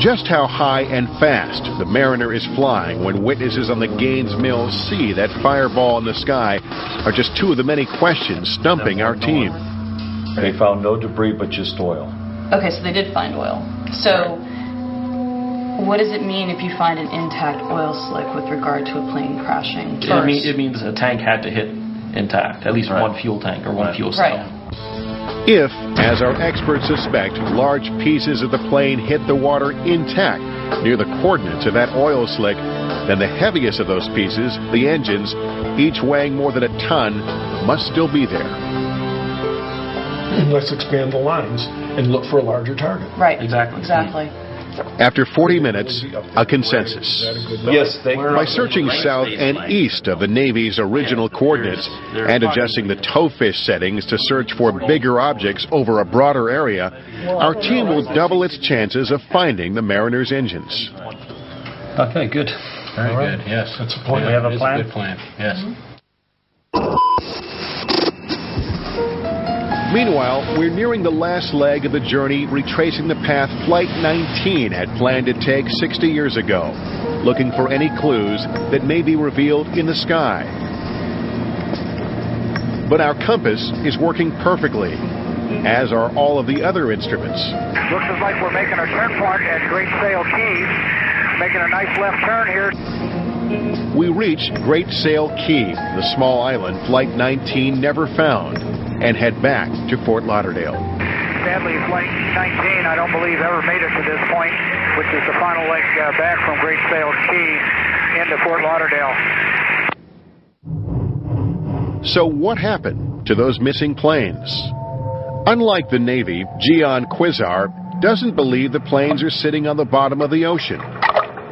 Just how high and fast the Mariner is flying when witnesses on the Gaines Mill see that fireball in the sky are just two of the many questions stumping our team. They found no debris but just oil. Okay, so they did find oil. So what does it mean if you find an intact oil slick with regard to a plane crashing? It means a tank had to hit intact, at least one fuel tank or one fuel cell. If, as our experts suspect, large pieces of the plane hit the water intact near the coordinates of that oil slick, then the heaviest of those pieces, the engines, each weighing more than a ton, must still be there. Let's expand the lines and look for a larger target. Right. Exactly. After 40 minutes, a consensus. Yes, by searching south and east of the Navy's original coordinates and adjusting the towfish settings to search for bigger objects over a broader area, our team will double its chances of finding the Mariner's engines. Okay, good. Very good, yes. That's a plan. We have a plan? It's a good plan, yes. Meanwhile, we're nearing the last leg of the journey, retracing the path Flight 19 had planned to take 60 years ago, looking for any clues that may be revealed in the sky. But our compass is working perfectly, as are all of the other instruments. Looks as like we're making our turn point at Great Sail Key. Making a nice left turn here. We reach Great Sail Key, the small island Flight 19 never found, and head back to Fort Lauderdale. Sadly, Flight 19, I don't believe, ever made it to this point, which is the final leg back from Great Sail Key into Fort Lauderdale. So what happened to those missing planes? Unlike the Navy, Gian Quizar doesn't believe the planes are sitting on the bottom of the ocean.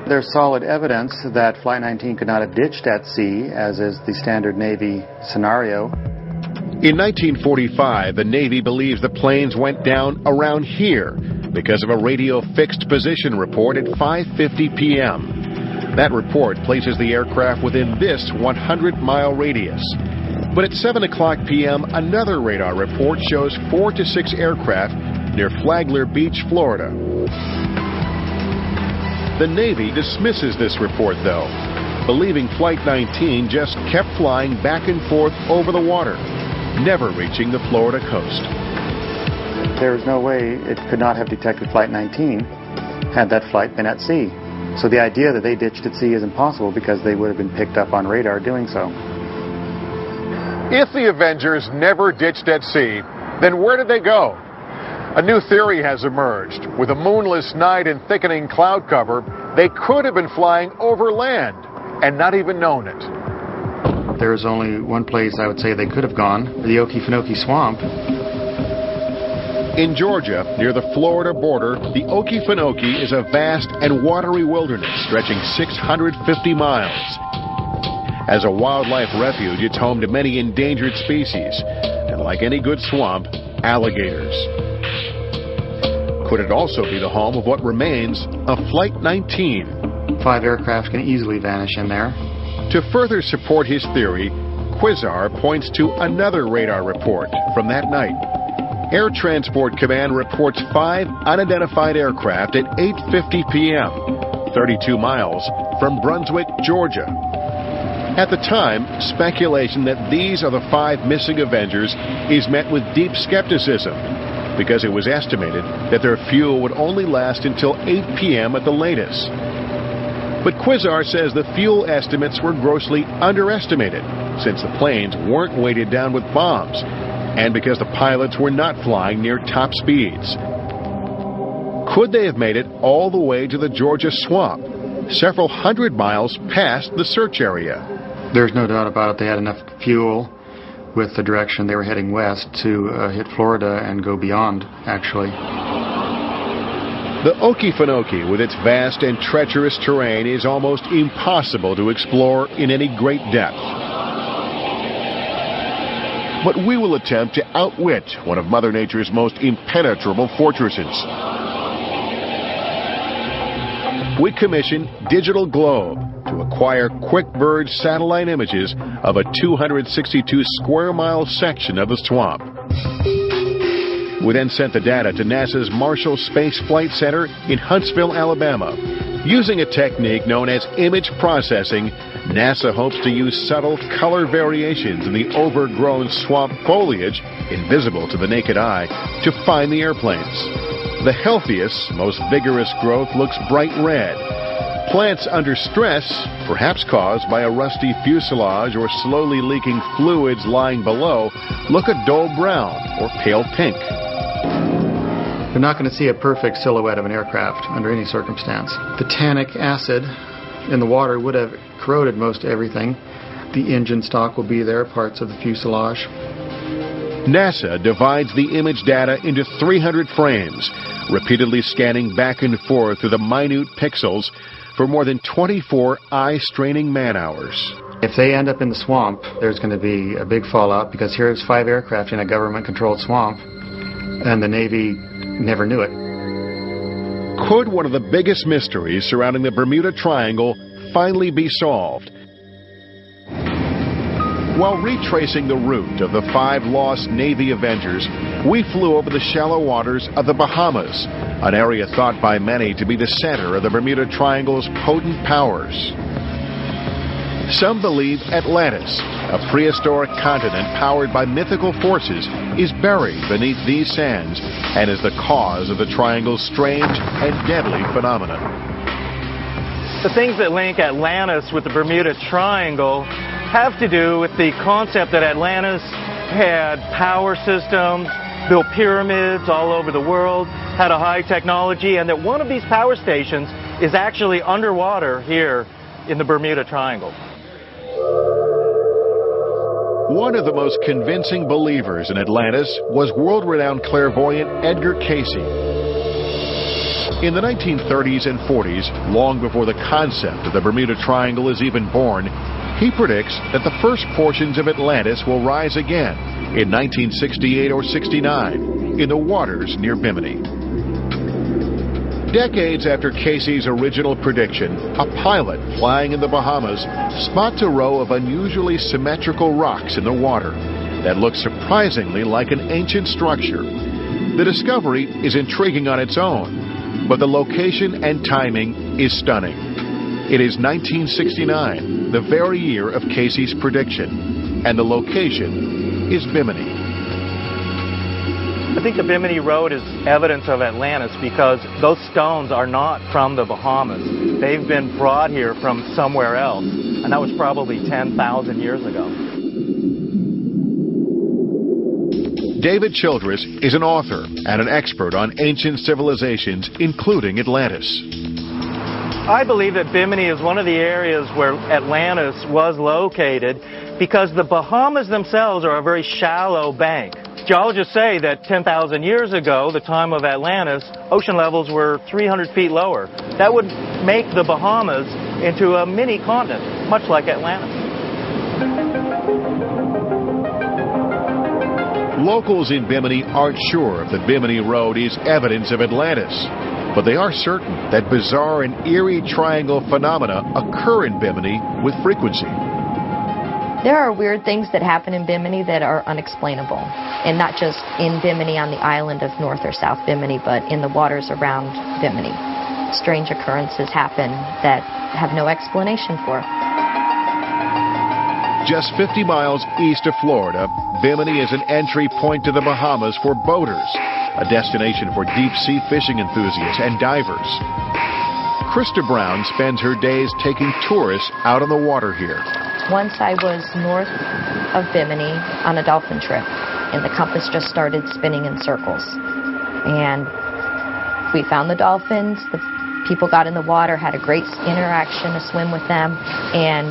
There's solid evidence that Flight 19 could not have ditched at sea, as is the standard Navy scenario. In 1945, the Navy believes the planes went down around here because of a radio fixed position report at 5:50 p.m. That report places the aircraft within this 100-mile radius. But at 7 o'clock p.m., another radar report shows 4 to 6 aircraft near Flagler Beach, Florida. The Navy dismisses this report, though, believing Flight 19 just kept flying back and forth over the water, never reaching the Florida coast. There is no way it could not have detected Flight 19 had that flight been at sea. So the idea that they ditched at sea is impossible because they would have been picked up on radar doing so. If the Avengers never ditched at sea, then where did they go? A new theory has emerged. With a moonless night and thickening cloud cover, they could have been flying over land and not even known it. There's only one place I would say they could have gone, the Okefenokee Swamp. In Georgia, near the Florida border, the Okefenokee is a vast and watery wilderness stretching 650 miles. As a wildlife refuge, it's home to many endangered species, and like any good swamp, alligators. Could it also be the home of what remains of Flight 19? 5 aircraft can easily vanish in there. To further support his theory, Quizar points to another radar report from that night. Air Transport Command reports 5 unidentified aircraft at 8:50 p.m., 32 miles from Brunswick, Georgia. At the time, speculation that these are the 5 missing Avengers is met with deep skepticism, because it was estimated that their fuel would only last until 8 p.m. at the latest. But Quizar says the fuel estimates were grossly underestimated, since the planes weren't weighted down with bombs, and because the pilots were not flying near top speeds. Could they have made it all the way to the Georgia swamp, several hundred miles past the search area? There's no doubt about it. They had enough fuel with the direction they were heading west to hit Florida and go beyond, actually. The Okefenokee, with its vast and treacherous terrain, is almost impossible to explore in any great depth. But we will attempt to outwit one of Mother Nature's most impenetrable fortresses. We commissioned Digital Globe to acquire QuickBird satellite images of a 262 square mile section of the swamp. We then sent the data to NASA's Marshall Space Flight Center in Huntsville, Alabama. Using a technique known as image processing, NASA hopes to use subtle color variations in the overgrown swamp foliage, invisible to the naked eye, to find the airplanes. The healthiest, most vigorous growth looks bright red. Plants under stress, perhaps caused by a rusty fuselage or slowly leaking fluids lying below, look a dull brown or pale pink. You're not going to see a perfect silhouette of an aircraft under any circumstance. The tannic acid in the water would have corroded most everything. The engine stock will be there, parts of the fuselage. NASA divides the image data into 300 frames, repeatedly scanning back and forth through the minute pixels for more than 24 eye-straining man-hours. If they end up in the swamp, there's going to be a big fallout, because here's 5 aircraft in a government-controlled swamp, and the Navy never knew it. Could one of the biggest mysteries surrounding the Bermuda Triangle finally be solved? While retracing the route of the 5 lost Navy Avengers, we flew over the shallow waters of the Bahamas, an area thought by many to be the center of the Bermuda Triangle's potent powers. Some believe Atlantis, a prehistoric continent powered by mythical forces, is buried beneath these sands and is the cause of the triangle's strange and deadly phenomenon. The things that link Atlantis with the Bermuda Triangle have to do with the concept that Atlantis had power systems, built pyramids all over the world, had a high technology, and that one of these power stations is actually underwater here in the Bermuda Triangle. One of the most convincing believers in Atlantis was world-renowned clairvoyant Edgar Cayce. In the 1930s and 40s, long before the concept of the Bermuda Triangle is even born, he predicts that the first portions of Atlantis will rise again in 1968 or 69 in the waters near Bimini. Decades after Cayce's original prediction, a pilot flying in the Bahamas spots a row of unusually symmetrical rocks in the water that look surprisingly like an ancient structure. The discovery is intriguing on its own, but the location and timing is stunning. It is 1969, the very year of Cayce's prediction, and the location is Bimini. I think the Bimini Road is evidence of Atlantis because those stones are not from the Bahamas. They've been brought here from somewhere else, and that was probably 10,000 years ago. David Childress is an author and an expert on ancient civilizations, including Atlantis. I believe that Bimini is one of the areas where Atlantis was located because the Bahamas themselves are a very shallow bank. Geologists say that 10,000 years ago, the time of Atlantis, ocean levels were 300 feet lower. That would make the Bahamas into a mini continent, much like Atlantis. Locals in Bimini aren't sure if the Bimini Road is evidence of Atlantis, but they are certain that bizarre and eerie triangle phenomena occur in Bimini with frequency. There are weird things that happen in Bimini that are unexplainable, and not just in Bimini on the island of North or South Bimini, but in the waters around Bimini. Strange occurrences happen that have no explanation for. Just 50 miles east of Florida, Bimini is an entry point to the Bahamas for boaters, a destination for deep-sea fishing enthusiasts and divers. Krista Brown spends her days taking tourists out on the water here. Once I was north of Bimini on a dolphin trip, and the compass just started spinning in circles. And we found the dolphins, the people got in the water, had a great interaction, a swim with them, and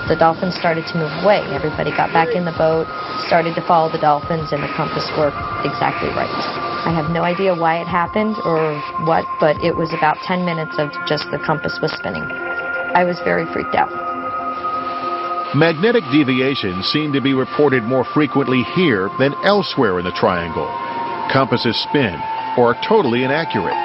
the dolphins started to move away. Everybody got back in the boat, started to follow the dolphins, and the compass worked exactly right. I have no idea why it happened or what, but it was about 10 minutes of just the compass was spinning. I was very freaked out. Magnetic deviations seem to be reported more frequently here than elsewhere in the triangle. Compasses spin or are totally inaccurate.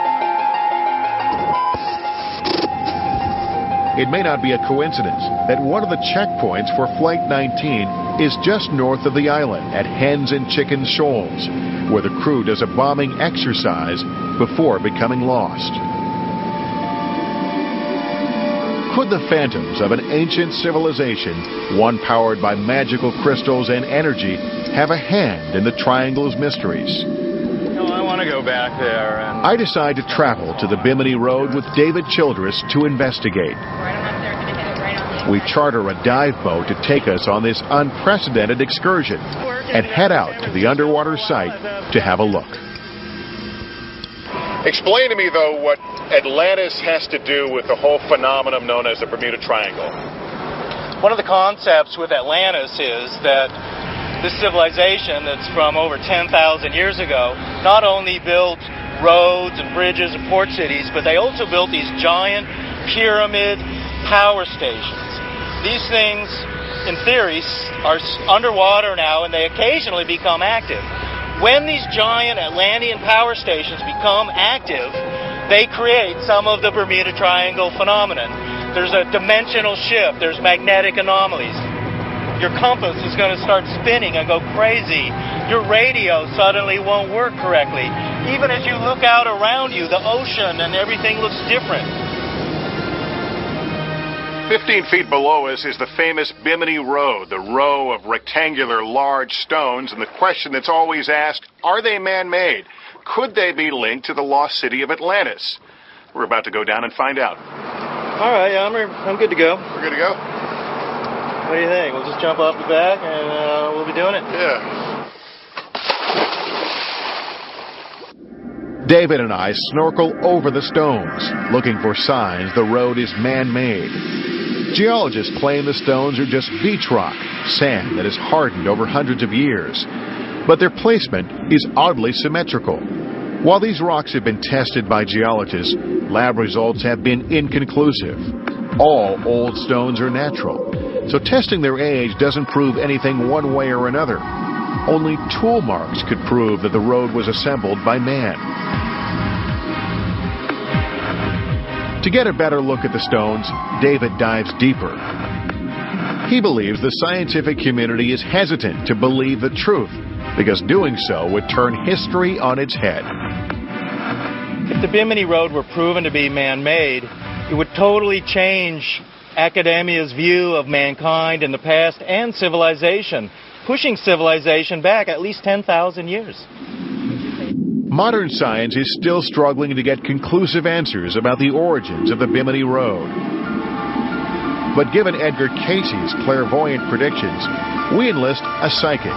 It may not be a coincidence that one of the checkpoints for Flight 19 is just north of the island at Hens and Chickens Shoals, where the crew does a bombing exercise before becoming lost. Could the phantoms of an ancient civilization, one powered by magical crystals and energy, have a hand in the triangle's mysteries? No, I want to go back there. I decide to travel to the Bimini Road with David Childress to investigate. We charter a dive boat to take us on this unprecedented excursion and head out to the underwater site to have a look. Explain to me, though, what Atlantis has to do with the whole phenomenon known as the Bermuda Triangle. One of the concepts with Atlantis is that this civilization that's from over 10,000 years ago not only built roads and bridges and port cities, but they also built these giant pyramid power stations. These things, in theory, are underwater now, and they occasionally become active. When these giant Atlantean power stations become active, they create some of the Bermuda Triangle phenomenon. There's a dimensional shift. There's magnetic anomalies. your compass is going to start spinning and go crazy. Your radio suddenly won't work correctly. Even as you look out around you, the ocean and everything looks different. 15 feet below us is the famous Bimini Road, the row of rectangular large stones, and the question that's always asked, are they man-made? Could they be linked to the lost city of Atlantis? We're about to go down and find out. All right, I'm good to go. We're good to go? What do you think? We'll just jump off the back and we'll be doing it? Yeah. David and I snorkel over the stones, looking for signs the road is man-made. Geologists claim the stones are just beach rock, sand that has hardened over hundreds of years. But their placement is oddly symmetrical. While these rocks have been tested by geologists, lab results have been inconclusive. All old stones are natural, so testing their age doesn't prove anything one way or another. Only tool marks could prove that the road was assembled by man. To get a better look at the stones, David dives deeper. He believes the scientific community is hesitant to believe the truth, because doing so would turn history on its head. If the Bimini Road were proven to be man-made, it would totally change academia's view of mankind in the past and civilization, pushing civilization back at least 10,000 years. Modern science is still struggling to get conclusive answers about the origins of the Bimini Road. But given Edgar Casey's clairvoyant predictions, we enlist a psychic,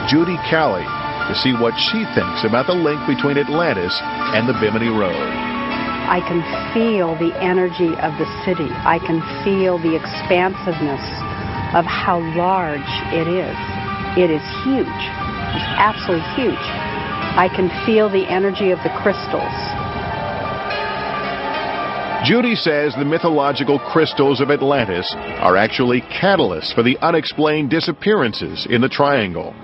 Judy Calley, to see what she thinks about the link between Atlantis and the Bimini Road. I can feel the energy of the city. I can feel the expansiveness of how large it is. It is huge. It's absolutely huge. I can feel the energy of the crystals. Judy says the mythological crystals of Atlantis are actually catalysts for the unexplained disappearances in the triangle.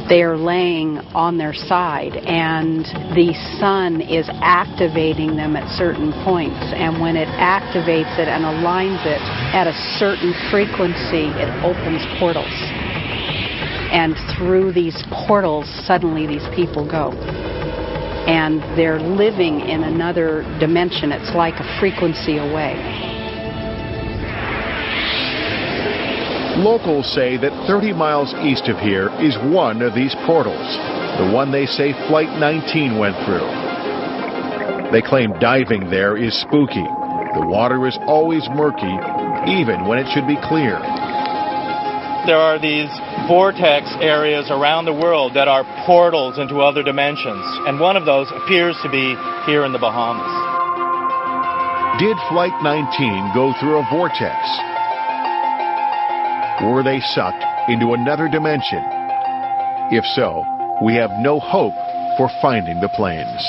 They are laying on their side, and the sun is activating them at certain points. And when it activates it and aligns it at a certain frequency, it opens portals. And through these portals, suddenly these people go. And they're living in another dimension. It's like a frequency away. Locals say that 30 miles east of here is one of these portals, the one they say Flight 19 went through. They claim diving there is spooky. The water is always murky, even when it should be clear. There are these vortex areas around the world that are portals into other dimensions, and one of those appears to be here in the Bahamas. Did Flight 19 go through a vortex? Were they sucked into another dimension? If so, we have no hope for finding the planes.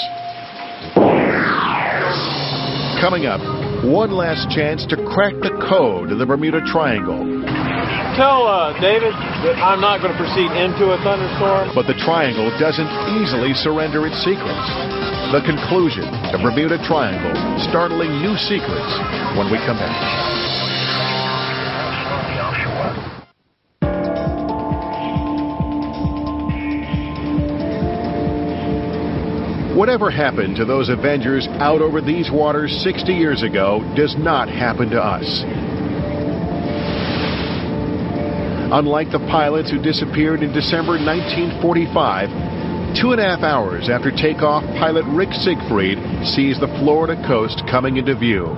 Coming up, one last chance to crack the code of the Bermuda Triangle. Tell David that I'm not going to proceed into a thunderstorm. But the triangle doesn't easily surrender its secrets. The conclusion, the Bermuda Triangle, startling new secrets when we come back. Whatever happened to those Avengers out over these waters 60 years ago does not happen to us. Unlike the pilots who disappeared in December 1945, 2.5 hours after takeoff, pilot Rick Siegfried sees the Florida coast coming into view.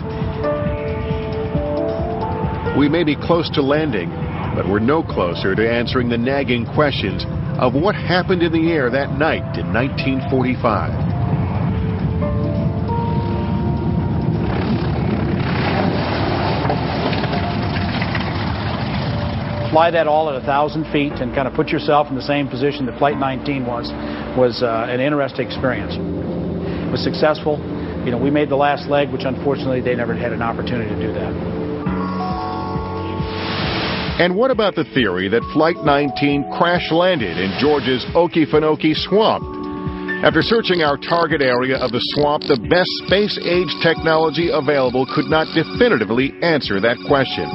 We may be close to landing, but we're no closer to answering the nagging questions of what happened in the air that night in 1945. Fly that all at 1,000 feet and kind of put yourself in the same position that Flight 19 was an interesting experience. It was successful. You know, we made the last leg, which unfortunately they never had an opportunity to do that. And what about the theory that Flight 19 crash-landed in Georgia's Okefenokee Swamp? After searching our target area of the swamp, the best space-age technology available could not definitively answer that question.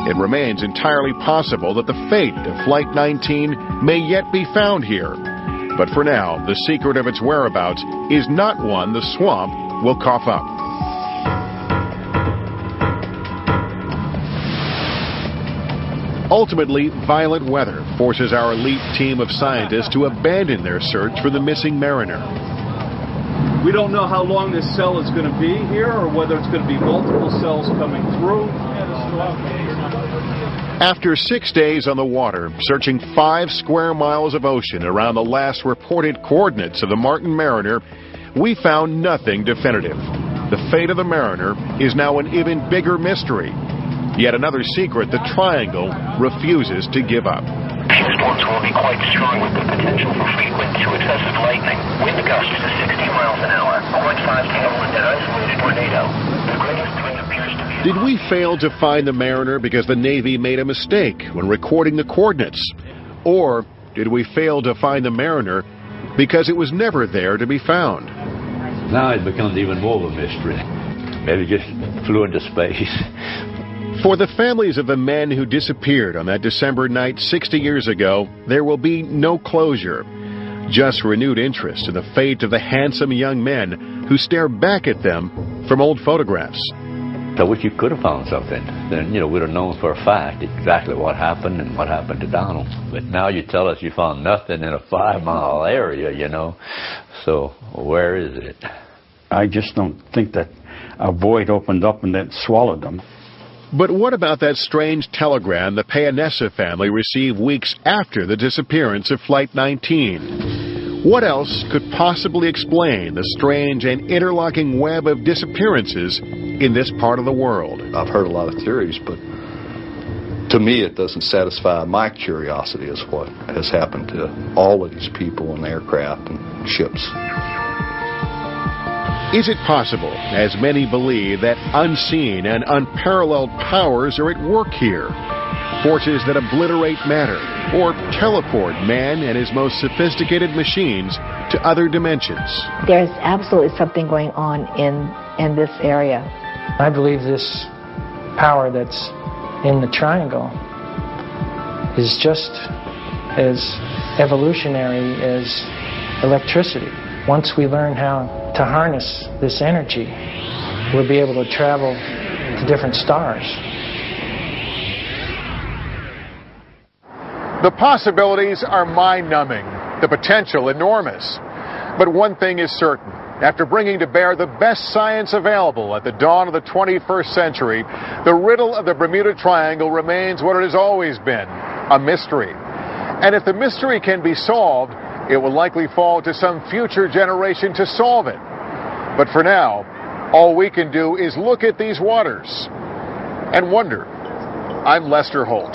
it remains entirely possible that the fate of Flight 19 may yet be found here. But for now, the secret of its whereabouts is not one the swamp will cough up. Ultimately, violent weather forces our elite team of scientists to abandon their search for the missing mariner. We don't know how long this cell is going to be here or whether it's going to be multiple cells coming through. After 6 days on the water, searching 5 square miles of ocean around the last reported coordinates of the Martin Mariner, we found nothing definitive. The fate of the Mariner is now an even bigger mystery. Yet another secret the Triangle refuses to give up. Storms will be quite strong with the potential for frequent to excessive lightning. Wind gusts to 60 miles an hour. 0.5 scale with an isolated tornado. The greatest threat appears to be... Did we fail to find the Mariner because the Navy made a mistake when recording the coordinates? Or did we fail to find the Mariner because it was never there to be found? Now it becomes even more of a mystery. Maybe just flew into space. For the families of the men who disappeared on that December night 60 years ago, there will be no closure. Just renewed interest in the fate of the handsome young men who stare back at them from old photographs. I wish you could have found something. Then, we'd have known for a fact exactly what happened and what happened to Donald. But now you tell us you found nothing in a 5-mile area, So where is it? I just don't think that a void opened up and then swallowed them. But what about that strange telegram the Payanessa family received weeks after the disappearance of Flight 19? What else could possibly explain the strange and interlocking web of disappearances in this part of the world? I've heard a lot of theories, but to me it doesn't satisfy my curiosity as what has happened to all of these people and aircraft and ships. Is it possible, as many believe, that unseen and unparalleled powers are at work here? Forces that obliterate matter or teleport man and his most sophisticated machines to other dimensions. There's absolutely something going on in this area. I believe this power that's in the triangle is just as evolutionary as electricity. Once we learn how to harness this energy, we'll be able to travel to different stars. The possibilities are mind-numbing, the potential enormous. But one thing is certain. After bringing to bear the best science available at the dawn of the 21st century, the riddle of the Bermuda Triangle remains what it has always been, a mystery. And if the mystery can be solved, it will likely fall to some future generation to solve it. But for now, all we can do is look at these waters and wonder. I'm Lester Holt.